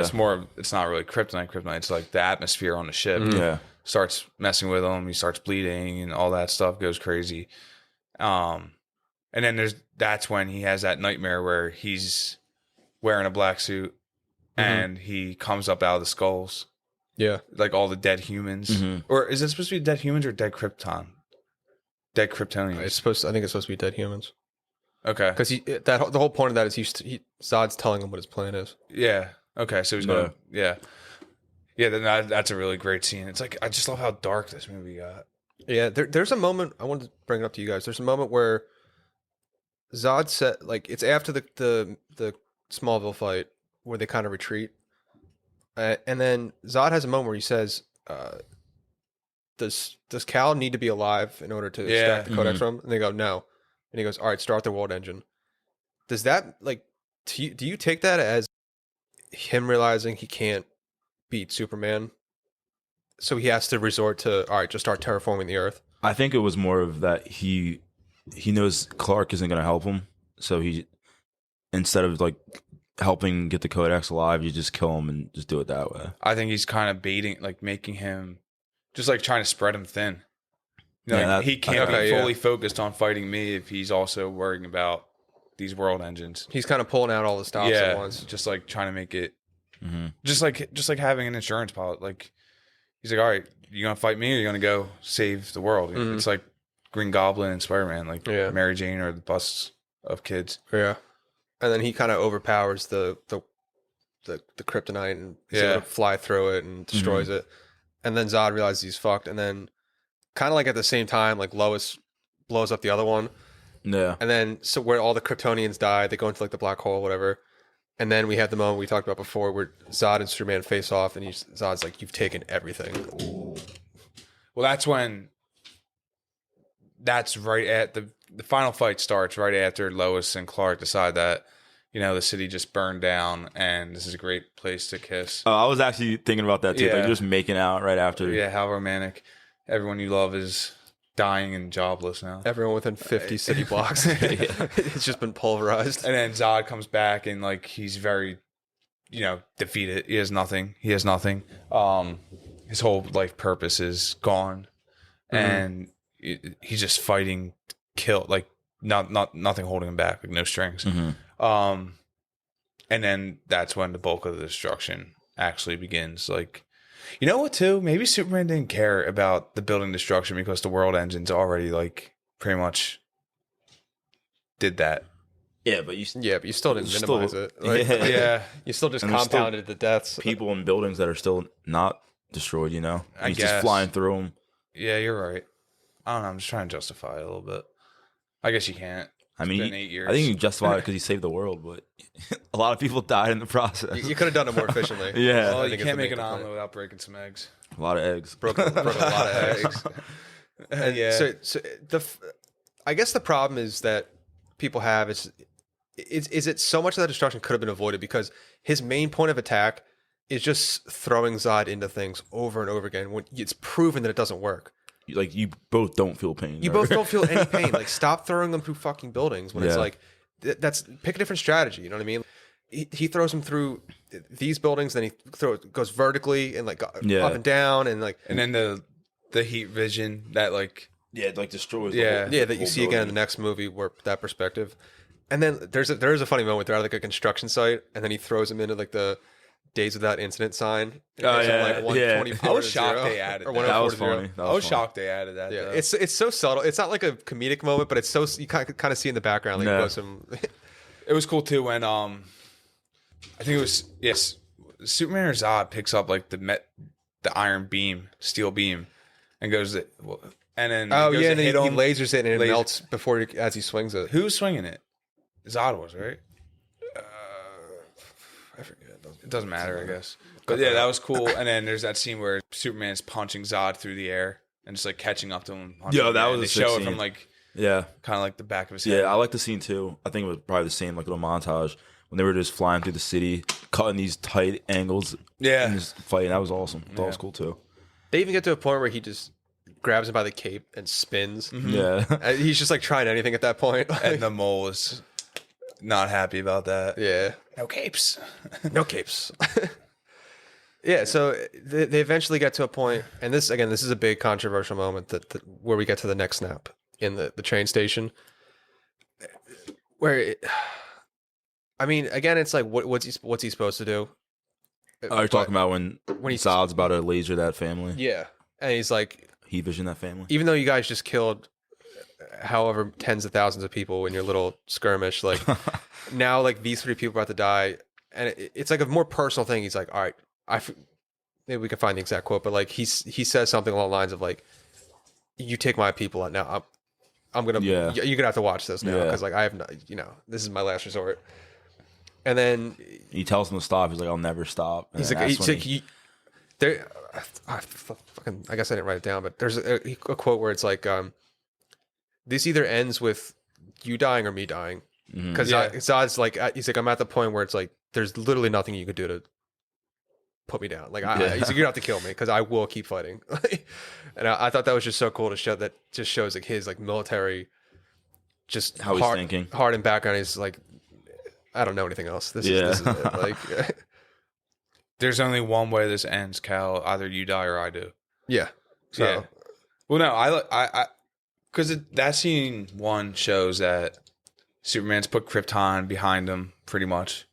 it's not really kryptonite. It's like the atmosphere on the ship. Yeah, starts messing with him. He starts bleeding, and all that stuff goes crazy. And then that's when he has that nightmare where he's wearing a black suit and he comes up out of the skulls. Yeah. Like all the dead humans. Or is it supposed to be dead humans or dead Krypton? Dead Kryptonians. I think it's supposed to be dead humans. Okay. Because the whole point of that is Zod's telling him what his plan is. Yeah. Okay. So he's going. Yeah. Yeah, that's a really great scene. It's like I just love how dark this movie got. Yeah, there's a moment I wanted to bring it up to you guys. There's a moment where Zod said, like, it's after the Smallville fight where they kind of retreat, and then Zod has a moment where he says, "Does Cal need to be alive in order to extract the codex from him?" And they go, "No," and he goes, "All right, start the world engine." Does that like do you take that as him realizing he can't beat Superman, so he has to resort to, all right, just start terraforming the Earth? I think it was more of that he knows Clark isn't going to help him, so he, instead of like helping get the Codex alive, you just kill him and just do it that way. I think he's kind of baiting, like making him, just like trying to spread him thin. You know, like, he can't be fully focused on fighting me if he's also worrying about these world engines. He's kind of pulling out all the stops at once, just like trying to make it, just like having an insurance policy. Like he's like, all right, you gonna fight me or you gonna go save the world? It's like Green Goblin and Spider-Man, like Mary Jane or the busts of kids. Yeah, and then he kind of overpowers the kryptonite and he's able to fly through it and destroys it. And then Zod realizes he's fucked, and then kind of like at the same time, like Lois blows up the other one. Yeah. And then so where all the Kryptonians die, they go into like the black hole, whatever. And then we have the moment we talked about before where Zod and Superman face off, and Zod's like, "You've taken everything." Well, that's right at the final fight starts right after Lois and Clark decide that, you know, the city just burned down and this is a great place to kiss. Oh, I was actually thinking about that too. Like just making out right after. Yeah, how romantic. Everyone you love is dying and jobless now. Everyone within 50 city blocks. It's just been pulverized. And then Zod comes back and like he's very, you know, defeated. He has nothing. His whole life purpose is gone. And he's just fighting, kill, like nothing holding him back, like no strings. And then that's when the bulk of the destruction actually begins. Like, you know what, too? Maybe Superman didn't care about the building destruction because the world engine's already, like, pretty much did that. Yeah, but you still didn't minimize it. Like, you still just compounded the deaths. People in buildings that are still not destroyed, you know? He's just flying through them. Yeah, you're right. I don't know. I'm just trying to justify it a little bit. I guess you can't. I mean, been 8 years. I think you justify it because he saved the world, but a lot of people died in the process. You could have done it more efficiently. Yeah. Well, you can't make an omelet without breaking some eggs. A lot of eggs. Broke a lot of eggs. And so I guess the problem is that people have is it so much of that destruction could have been avoided because his main point of attack is just throwing Zod into things over and over again when it's proven that it doesn't work. Like, you both don't feel pain. You both don't feel any pain. Like, stop throwing them through fucking buildings when it's like, pick a different strategy. You know what I mean? He throws them through these buildings, then he goes vertically and like up and down and like. And then the heat vision that like. Yeah, it like destroys. That you see again in the next movie where that perspective. And then there is a funny moment. They're at like a construction site and then he throws them into like the Days Without Incident sign. I was shocked they added that. That was funny. I was shocked they added that. Yeah, it's so subtle. It's not like a comedic moment, but it's so you kind of see in the background. Like it was cool too when I think it was Superman or Zod picks up like the iron beam, steel beam, and goes and then and he lasers it and it melts as he swings it. Who's swinging it? Zod was, right? I forget. It doesn't matter, I guess. But yeah, that was cool. And then there's that scene where Superman's punching Zod through the air and just like catching up to him. That was they show it from like kind of like the back of his head. Yeah, I like the scene too. I think it was probably the same like little montage when they were just flying through the city, cutting these tight angles. Yeah, and just fighting. That was awesome. That was cool too. They even get to a point where he just grabs him by the cape and spins. Yeah, he's just like trying anything at that point. And the mole is not happy about that. Yeah. No capes. No capes. Yeah, so they eventually get to a point, and this is a big controversial moment where we get to the next snap in the train station. Again, it's like what's he supposed to do? You're talking about when Zod's about to laser that family? Yeah, and he's like, he visioned that family. Even though you guys just killed however tens of thousands of people in your little skirmish, like now like these 3 people are about to die, and it's like a more personal thing. He's like, all right, maybe we can find the exact quote, but like he says something along the lines of like, "You take my people out now. I'm gonna. You're gonna have to watch this now because like I have no, this is my last resort." And then he tells him to stop. He's like, "I'll never stop." And he's like, there. I guess I didn't write it down, but there's a quote where it's like, "This either ends with you dying or me dying." Because Zod's like, he's like, I'm at the point where it's like, there's literally nothing you could do to put me down. Like, he's like, you don't have to kill me because I will keep fighting. And I thought that was just so cool to show that. Just shows like his like military, just how he's thinking, hard in background. He's like, I don't know anything else. This is it. Like, there's only one way this ends, Cal. Either you die or I do. Yeah. So, yeah. Well, no, I because that scene one shows that Superman's put Krypton behind him pretty much.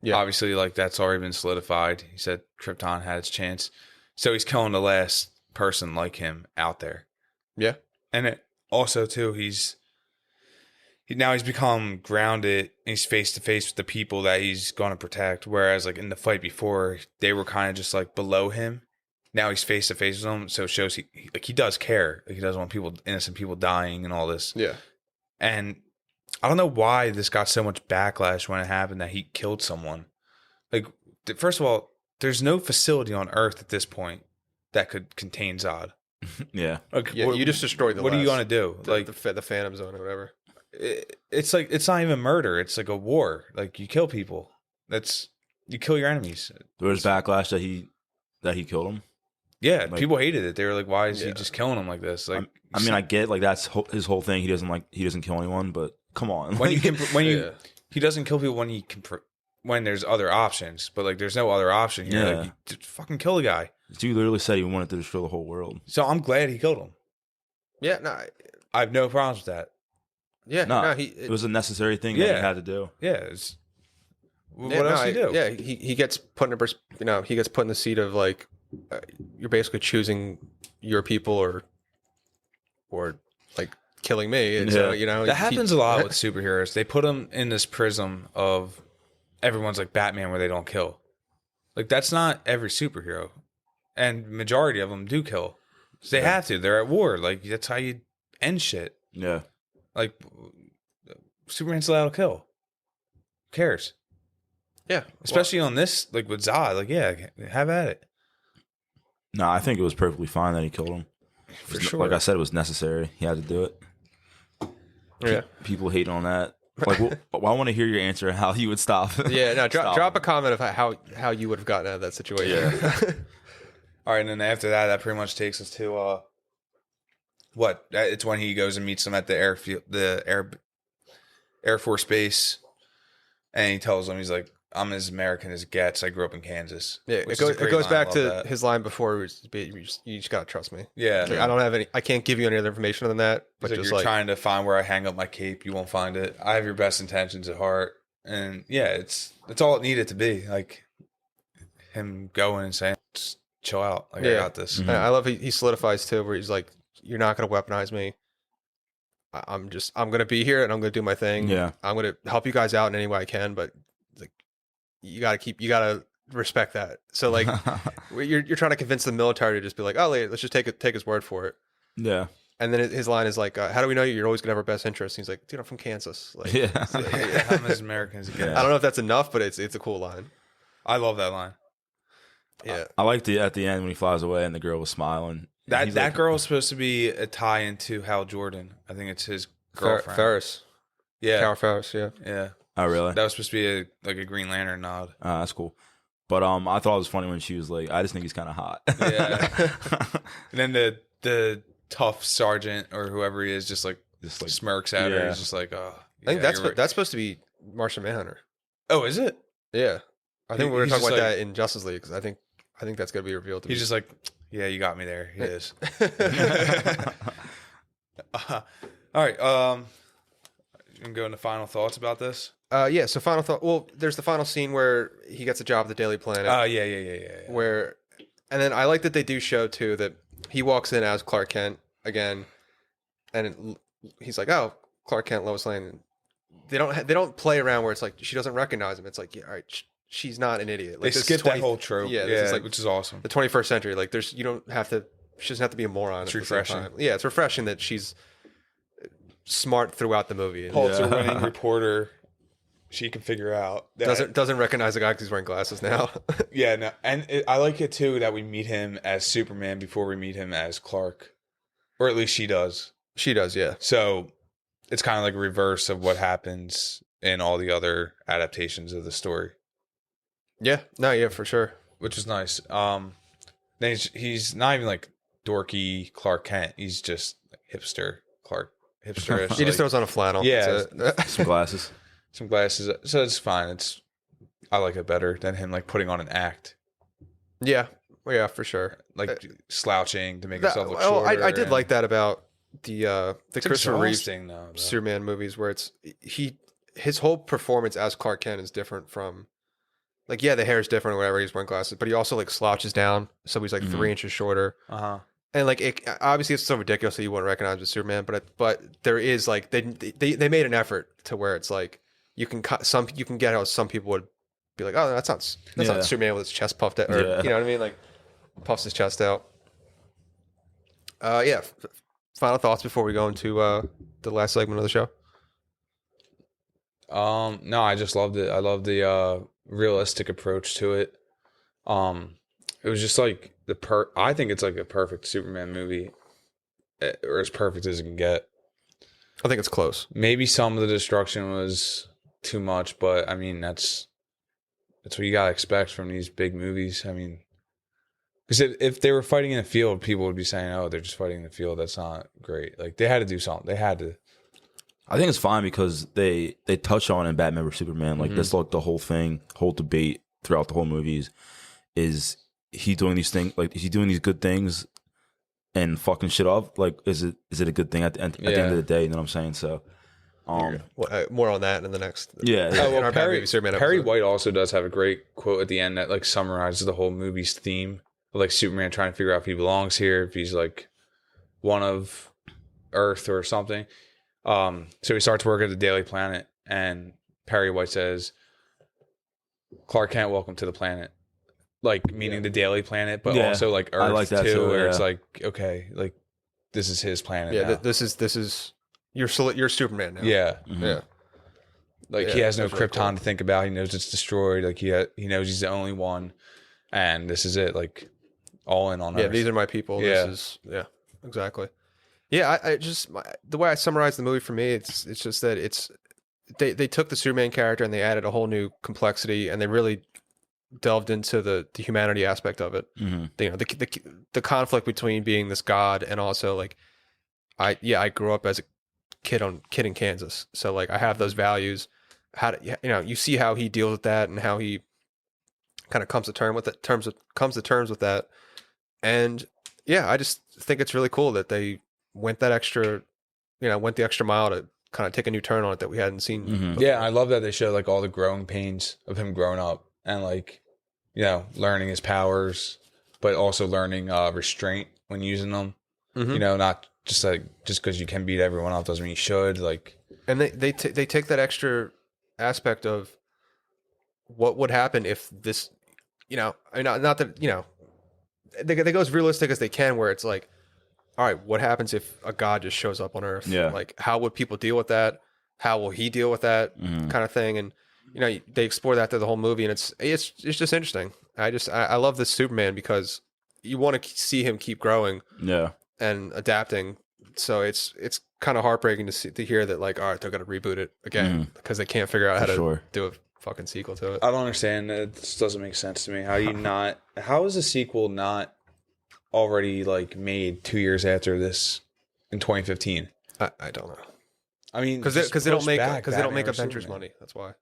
Yeah. Obviously, like that's already been solidified. He said Krypton had its chance. So he's killing the last person like him out there. Yeah. And it also too, he's become grounded and he's face to face with the people that he's going to protect. Whereas like in the fight before, they were kind of just like below him. Now he's face to face with them. So it shows he does care. Like he doesn't want innocent people dying and all this. Yeah. And I don't know why this got so much backlash when it happened that he killed someone. Like, first of all, there's no facility on Earth at this point that could contain Zod. Yeah. Like, yeah, you just destroyed the What are you going to do? Like the Phantom Zone or whatever. It's like, it's not even murder. It's like a war. Like, you kill people. You kill your enemies. There was backlash that he killed him. Yeah, like, people hated it. They were like, "Why is he just killing him like this?" Like, I mean, I get like that's his whole thing. He doesn't kill anyone, but come on. When he doesn't kill people when there's other options, but like there's no other option here. Yeah. Like, you just fucking kill the guy. Dude literally said he wanted to destroy the whole world. So I'm glad he killed him. Yeah, no, I have no problems with that. Yeah, no, it was a necessary thing that he had to do. Yeah. What else do you do? Yeah, he gets put in he gets put in the seat of like. You're basically choosing your people or like killing me. And so, that happens a lot with superheroes. They put them in this prism of everyone's like Batman where they don't kill. Like that's not every superhero. And majority of them do kill. So they have to. They're at war. Like that's how you end shit. Yeah. Like Superman's allowed to kill. Who cares? Yeah. Especially on this, like with Zod. Like, yeah, have at it. No, I think it was perfectly fine that he killed him. For sure. Like I said, it was necessary. He had to do it. Yeah. People hate on that. Like, I want to hear your answer. How you would stop? Yeah. No. Drop a comment of how you would have gotten out of that situation. Yeah. All right, and then after that pretty much takes us to what? It's when he goes and meets them at the airfield, the Air Force Base, and he tells them he's like, I'm as American as it gets. I grew up in Kansas. Yeah, it goes back to his line before. You just gotta trust me. Yeah, like, I don't have any. I can't give you any other information than that. But just you're trying to find where I hang up my cape. You won't find it. I have your best intentions at heart, and yeah, it's all it needed to be. Like him going and saying, "Just chill out. Like I got this." Mm-hmm. I love he solidifies too, where he's like, "You're not gonna weaponize me. I'm gonna be here and I'm gonna do my thing. Yeah, I'm gonna help you guys out in any way I can, but." You gotta respect that. So like, you're trying to convince the military to just be like, oh, let's just take his word for it. Yeah. And then his line is like, how do we know you're always gonna have our best interest? And he's like, dude, I'm from Kansas. Like, yeah. So, I'm as American as it gets. I don't know if that's enough, but it's a cool line. I love that line. Yeah. I liked it at the end when he flies away and the girl was smiling. That girl is supposed to be a tie into Hal Jordan. I think it's his girlfriend. Ferris. Yeah. Carol Ferris. Yeah. Yeah. Oh, really? That was supposed to be a Green Lantern nod. That's cool. But I thought it was funny when she was like, I just think he's kind of hot. Yeah. And then the tough sergeant or whoever he is just like smirks at her. He's just like, oh. I think that's supposed to be Martian Manhunter. Oh, is it? Yeah. I think we were talking about that in Justice League because I think that's going to be revealed to me. He's just like, yeah, you got me there. He is. All right. You can go into final thoughts about this. Yeah. So final thought. Well, there's the final scene where he gets a job at the Daily Planet. Oh, yeah. Where, and then I like that they do show too that he walks in as Clark Kent again, and he's like, "Oh, Clark Kent, Lois Lane." They don't play around where it's like she doesn't recognize him. It's like, yeah, all right, she's not an idiot. Like, they skipped that whole trope. Yeah, this is like, which is awesome. The 21st century. Like, you don't have to. She doesn't have to be a moron. It's refreshing. Yeah, it's refreshing that she's smart throughout the movie. Pulitzer-winning reporter. She can figure out that doesn't recognize the guy because he's wearing glasses now. Yeah, no, and I like it too that we meet him as Superman before we meet him as Clark, or at least she does. She does, yeah. So it's kind of like a reverse of what happens in all the other adaptations of the story. Yeah, no, yeah, for sure. Which is nice. Then he's not even like dorky Clark Kent. He's just hipster Clark. Hipsterish. He just throws on a flannel. Yeah, some glasses. Some glasses. So it's fine. I like it better than him like putting on an act. Yeah, well, yeah, for sure. Like slouching to make himself look shorter. I did like that about the Christopher Reeve though. Superman movies, where his whole performance as Clark Kent is different from, like, yeah, the hair is different or whatever. He's wearing glasses, but he also like slouches down, so he's like 3 inches shorter. And like, obviously, it's so ridiculous that you wouldn't recognize him as Superman, but there is like they made an effort to where it's like you can get how some people would be like, oh, that's not Superman with his chest puffed out, or you know what I mean, like puffs his chest out. Yeah. Final thoughts before we go into the last segment of the show. No, I just loved it. I love the realistic approach to it. It was just like I think it's like a perfect Superman movie, or as perfect as it can get. I think it's close. Maybe some of the destruction was too much, but I mean that's what you gotta expect from these big movies. I mean, because if they were fighting in the field, people would be saying, "Oh, they're just fighting in the field. That's not great." Like they had to do something. They had to. I think it's fine because they touch on in Batman vs Superman, like that's like the whole thing, whole debate throughout the whole movies is he doing these things, like is he doing these good things and fucking shit up? Like is it a good thing at the end of the day? You know what I'm saying? So more on that in the next. Yeah. Well, Perry White also does have a great quote at the end that like summarizes the whole movie's theme of like Superman trying to figure out if he belongs here, if he's like one of Earth or something. So he starts work at the Daily Planet, and Perry White says, "Clark Kent, welcome to the planet." Like meaning the Daily Planet, but also like Earth like that too, where it's like, okay, like this is his planet. Yeah, now. This is you're Superman now. Yeah, yeah. Like he has no Krypton to think about. He knows it's destroyed. Like he knows he's the only one, and this is it. Like all in on Earth. Yeah, these are my people. Yeah, exactly. Yeah, I just the way I summarize the movie for me, it's just that they took the Superman character and they added a whole new complexity, and they really delved into the humanity aspect of it. The conflict between being this god and also like I grew up as a kid in Kansas, so like I have those values. You see how he deals with that and how he kind of comes to terms with that, and yeah, I just think it's really cool that they went the extra mile to kind of take a new turn on it that we hadn't seen. Yeah, I love that they show like all the growing pains of him growing up and like, learning his powers, but also learning restraint when using them. Not just because you can beat everyone up doesn't mean you should. Like, and they take that extra aspect of what would happen if this, not that they go as realistic as they can, where it's like, all right, what happens if a god just shows up on Earth? Yeah. Like, how would people deal with that? How will he deal with that kind of thing? And they explore that through the whole movie, and it's just interesting. I love this Superman because you want to see him keep growing, and adapting. So it's kind of heartbreaking to hear that, like, all right, they're gonna reboot it again because they can't figure out how to do a fucking sequel to it. I don't understand. This doesn't make sense to me. How is a sequel not already like made 2 years after this in 2015? I don't know. I mean, because they don't make Avengers money. That's why.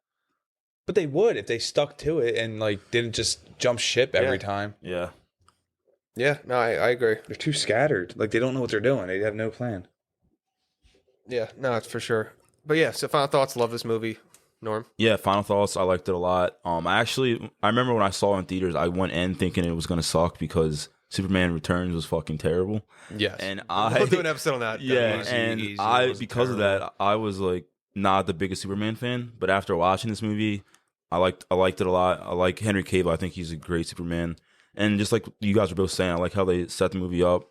But they would if they stuck to it and like didn't just jump ship every time. Yeah. Yeah. No, I agree. They're too scattered. Like they don't know what they're doing. They have no plan. Yeah. No, it's for sure. But yeah. So final thoughts. Love this movie. Norm. Yeah. Final thoughts. I liked it a lot. I remember when I saw it in theaters, I went in thinking it was gonna suck because Superman Returns was fucking terrible. Yes. And we'll do an episode on that. Yeah. Because of that, I was like not the biggest Superman fan. But after watching this movie, I liked it a lot. I like Henry Cavill. I think he's a great Superman. And just like you guys were both saying, I like how they set the movie up.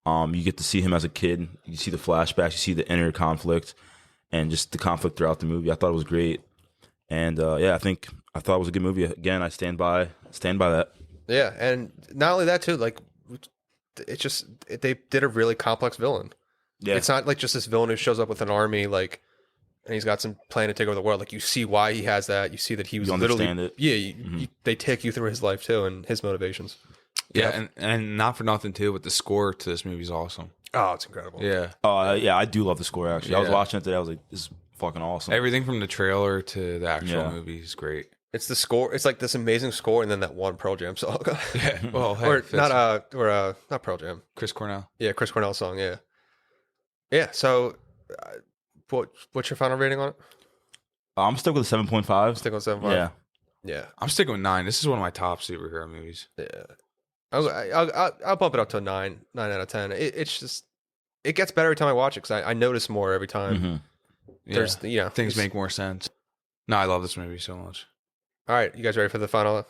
You get to see him as a kid. You see the flashbacks. You see the inner conflict, and just the conflict throughout the movie. I thought it was great. And I thought it was a good movie. Again, I stand by that. Yeah, and not only that too, like they did a really complex villain. Yeah, it's not like just this villain who shows up with an army, like, and he's got some plan to take over the world. Like, you see why he has that. You see that he was literally, they take you through his life too and his motivations. Yeah, and not for nothing too, but the score to this movie is awesome. Oh, it's incredible. Yeah. I do love the score. Actually, I was watching it today. I was like, this is fucking awesome. Everything from the trailer to the actual movie is great. It's the score. It's like this amazing score, and then that one Pearl Jam song. Yeah. Well, hey, or not Pearl Jam. Chris Cornell. Yeah, Chris Cornell song. Yeah. Yeah. So, what's your final rating on it? I'm sticking with 7.5. Stick on 7.5. Yeah. I'm sticking with 9. This is one of my top superhero movies. Yeah. I'll bump it up to a 9 out of 10. It's just, it gets better every time I watch it because I notice more every time. Mm-hmm. There's things make more sense. No, I love this movie so much. All right, you guys ready for the final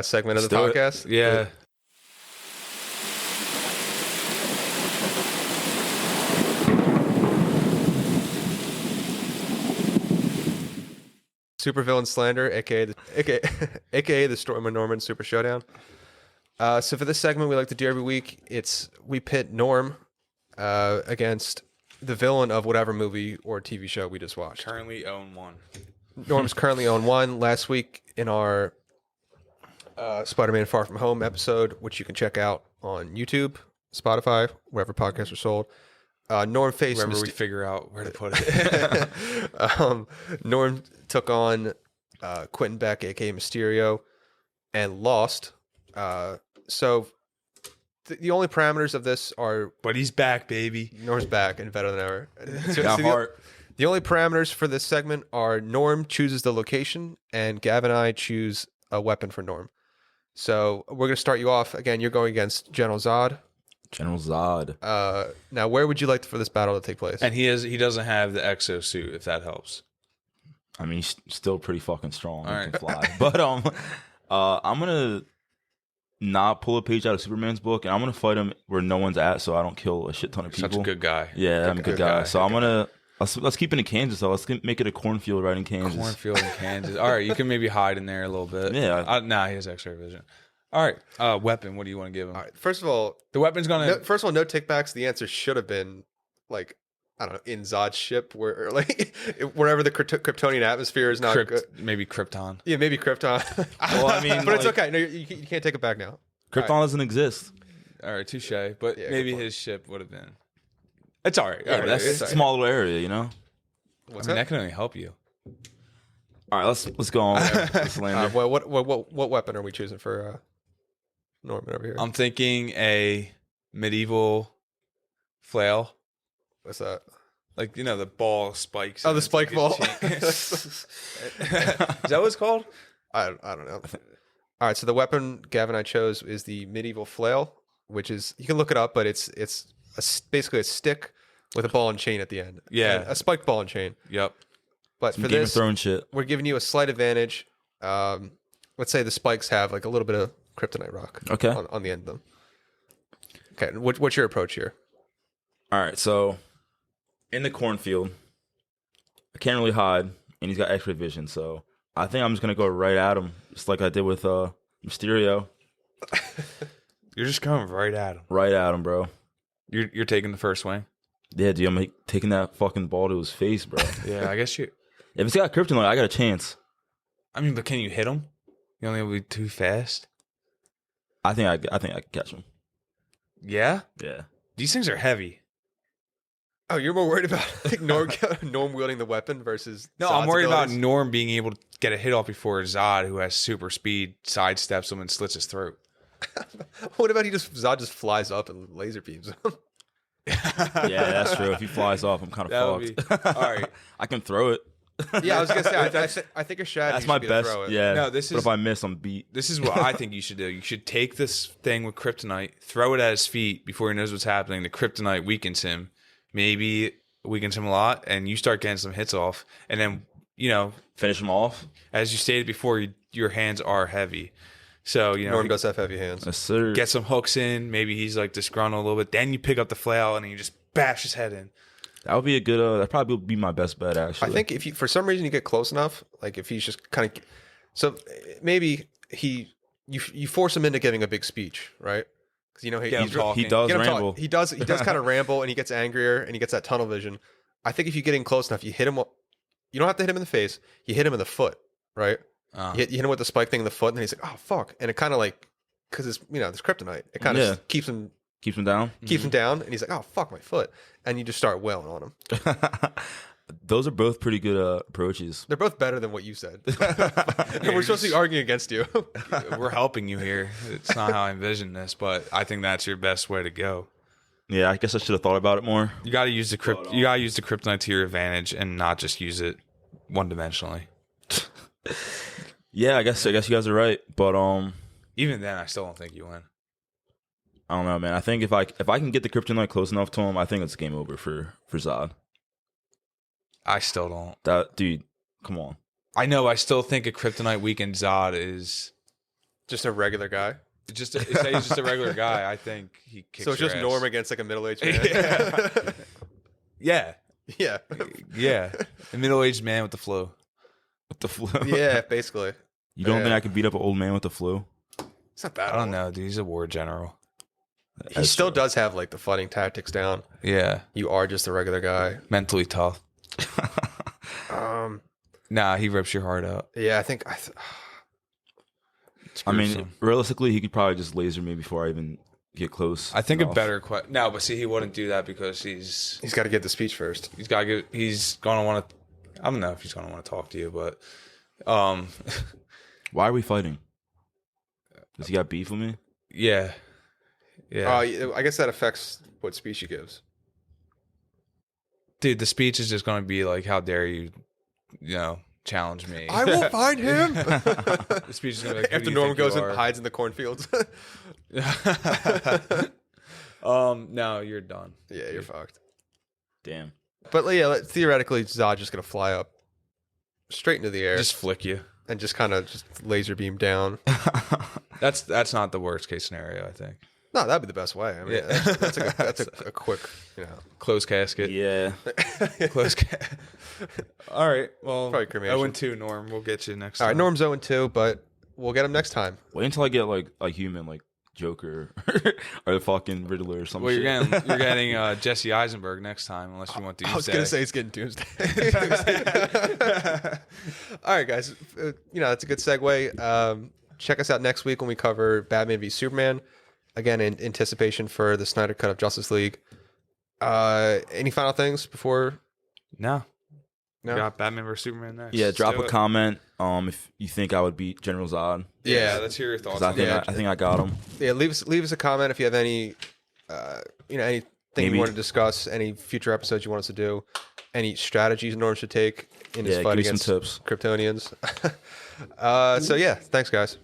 segment of the podcast? Yeah. Supervillain slander, aka the Storm of Norman Super Showdown. So for this segment, we like to do every week. We pit Norm against the villain of whatever movie or TV show we just watched. Currently own one. Norm's currently on one. Last week in our Spider-Man Far From Home episode, which you can check out on YouTube, Spotify, wherever podcasts are sold. Norm faced... Remember, we figure out where to put it. Norm took on Quentin Beck, a.k.a. Mysterio, and lost. So the only parameters of this are... But he's back, baby. Norm's back and better than ever. The only parameters for this segment are Norm chooses the location, and Gavin and I choose a weapon for Norm. So we're going to start you off. Again, you're going against General Zod. Now, where would you like for this battle to take place? And he doesn't have the exosuit, if that helps. I mean, he's still pretty fucking strong. He can fly. But I'm gonna not pull a page out of Superman's book, and I'm gonna fight him where no one's at, so I don't kill a shit ton of people. Such a good guy. Yeah, I'm a good guy. So I'm gonna let's keep it in Kansas though. Let's make it a cornfield right in Kansas. Cornfield in Kansas. All right, you can maybe hide in there a little bit. Yeah. Nah, he has X-ray vision. All right, weapon. What do you want to give him? All right, first of all, the weapon's gonna. No takebacks. The answer should have been like, I don't know, in Zod's ship, where like wherever the Kryptonian atmosphere is not good. Maybe Krypton. Yeah, maybe Krypton. Well, I mean, but it's okay. No, you can't take it back now. Krypton doesn't exist. All right, touche. But maybe his ship would have been. It's all right. Yeah, that's a small little area, you know. That can only help you. All right, let's go on. What weapon are we choosing for Norman over here? I'm thinking a medieval flail. What's that? Like, the ball spikes. Oh, the spike ball. Is that what it's called? I don't know. All right, so the weapon Gavin and I chose is the medieval flail, which is, you can look it up, but it's basically a stick with a ball and chain at the end. Yeah. And a spiked ball and chain. Yep. But some for Game this, of Thrones shit. We're giving you a slight advantage. Let's say the spikes have like a little bit of kryptonite rock on the end of them. Okay, what's your approach here? All right, so in the cornfield, I can't really hide, and he's got X-ray vision, so I think I'm just going to go right at him, just like I did with Mysterio. You're just going right at him. Right at him, bro. You're taking the first swing? Yeah, dude, I'm taking that fucking ball to his face, bro. Yeah, I guess If it's got kryptonite, I got a chance. I mean, but can you hit him? You only will be too fast? I think I can catch him. Yeah? Yeah. These things are heavy. Oh, you're more worried about like Norm wielding the weapon versus No, Zod's I'm worried abilities? about Norm being able to get a hit off before Zod, who has super speed, sidesteps him and slits his throat. What about Zod just flies up and laser beams him? Yeah, that's true. If he flies off, I'm kind of fucked. All right. I can throw it. Yeah, I was gonna say. I think a strategy. That's my best. Throw it. Yeah. No, but if I miss, I'm beat. This is what I think you should do. You should take this thing with kryptonite, throw it at his feet before he knows what's happening. The kryptonite weakens him. Maybe weakens him a lot, and you start getting some hits off, and then finish him off. As you stated before, your hands are heavy. So, Norm does have heavy hands. Yes, sir. Get some hooks in. Maybe he's like disgruntled a little bit. Then you pick up the flail and you just bash his head in. That would be a good. That probably would be my best bet, actually. I think if you, for some reason, you get close enough, like if he's just kind of, so maybe you force him into giving a big speech, right? Because he does ramble. He does kind of ramble, and he gets angrier, and he gets that tunnel vision. I think if you get in close enough, you hit him. You don't have to hit him in the face. You hit him in the foot, right? You hit him with the spike thing in the foot, and then he's like, "Oh fuck!" And it kind of like, because it's this kryptonite, it kind of keeps him down. Keeps him down, and he's like, "Oh fuck, my foot!" And you just start wailing on him. Those are both pretty good approaches. They're both better than what you said. We're supposed to be arguing against you. We're helping you here. It's not how I envisioned this, but I think that's your best way to go. Yeah, I guess I should have thought about it more. You got to use the kryptonite to your advantage and not just use it one-dimensionally. Yeah, I guess you guys are right, but even then, I still don't think you win. I don't know, man. I think if I can get the kryptonite close enough to him, I think it's game over for Zod. I still don't. That dude, come on. I know. I still think a kryptonite weakened Zod is just a regular guy. Say he's just a regular guy. I think he kicks. So it's just ass. Norm against like a middle-aged man. Yeah. Yeah. A middle-aged man with the flu. Yeah, basically. You don't think I could beat up an old man with the flu? It's not that. I don't know, dude. He's a war general. He still does have like the fighting tactics down. Yeah. You are just a regular guy. Mentally tough. Nah, he rips your heart out. Yeah, I think. I mean, realistically, he could probably just laser me before I even get close. I think a better question. No, but see, he wouldn't do that because he's got to get the speech first. He's gonna want to. I don't know if he's gonna want to talk to you, but why are we fighting? Does he got beef with me? Yeah. I guess that affects what speech he gives. Dude, the speech is just going to be like, how dare you, challenge me. I will find him. The speech is going to be like, after Norm goes and hides in the cornfields. No, you're done. Yeah, you're fucked. Damn. But yeah, theoretically, Zod just going to fly up straight into the air. Just flick you. And just kind of laser beam down. That's not the worst case scenario, I think. No, that'd be the best way. I mean, that's a quick, closed casket. Yeah. Closed casket. All right. Well, probably cremation. 0-2, Norm. We'll get you next time. All right, Norm's 0-2, but we'll get him next time. Wait until I get like a human, like Joker or the fucking Riddler or something. Well, you're getting Jesse Eisenberg next time, unless you want Doomsday. I was gonna say he's getting Doomsday. All right, guys. That's a good segue. Check us out next week when we cover Batman v Superman. Again, in anticipation for the Snyder Cut of Justice League. Any final things before? No. We got Batman vs Superman next. Yeah, drop a comment if you think I would beat General Zod. Yeah, let's hear your thoughts. I think I got him. Yeah, leave us a comment if you have any, anything you want to discuss, any future episodes you want us to do, any strategies Norm should take in his fight against Kryptonians. So yeah, thanks guys.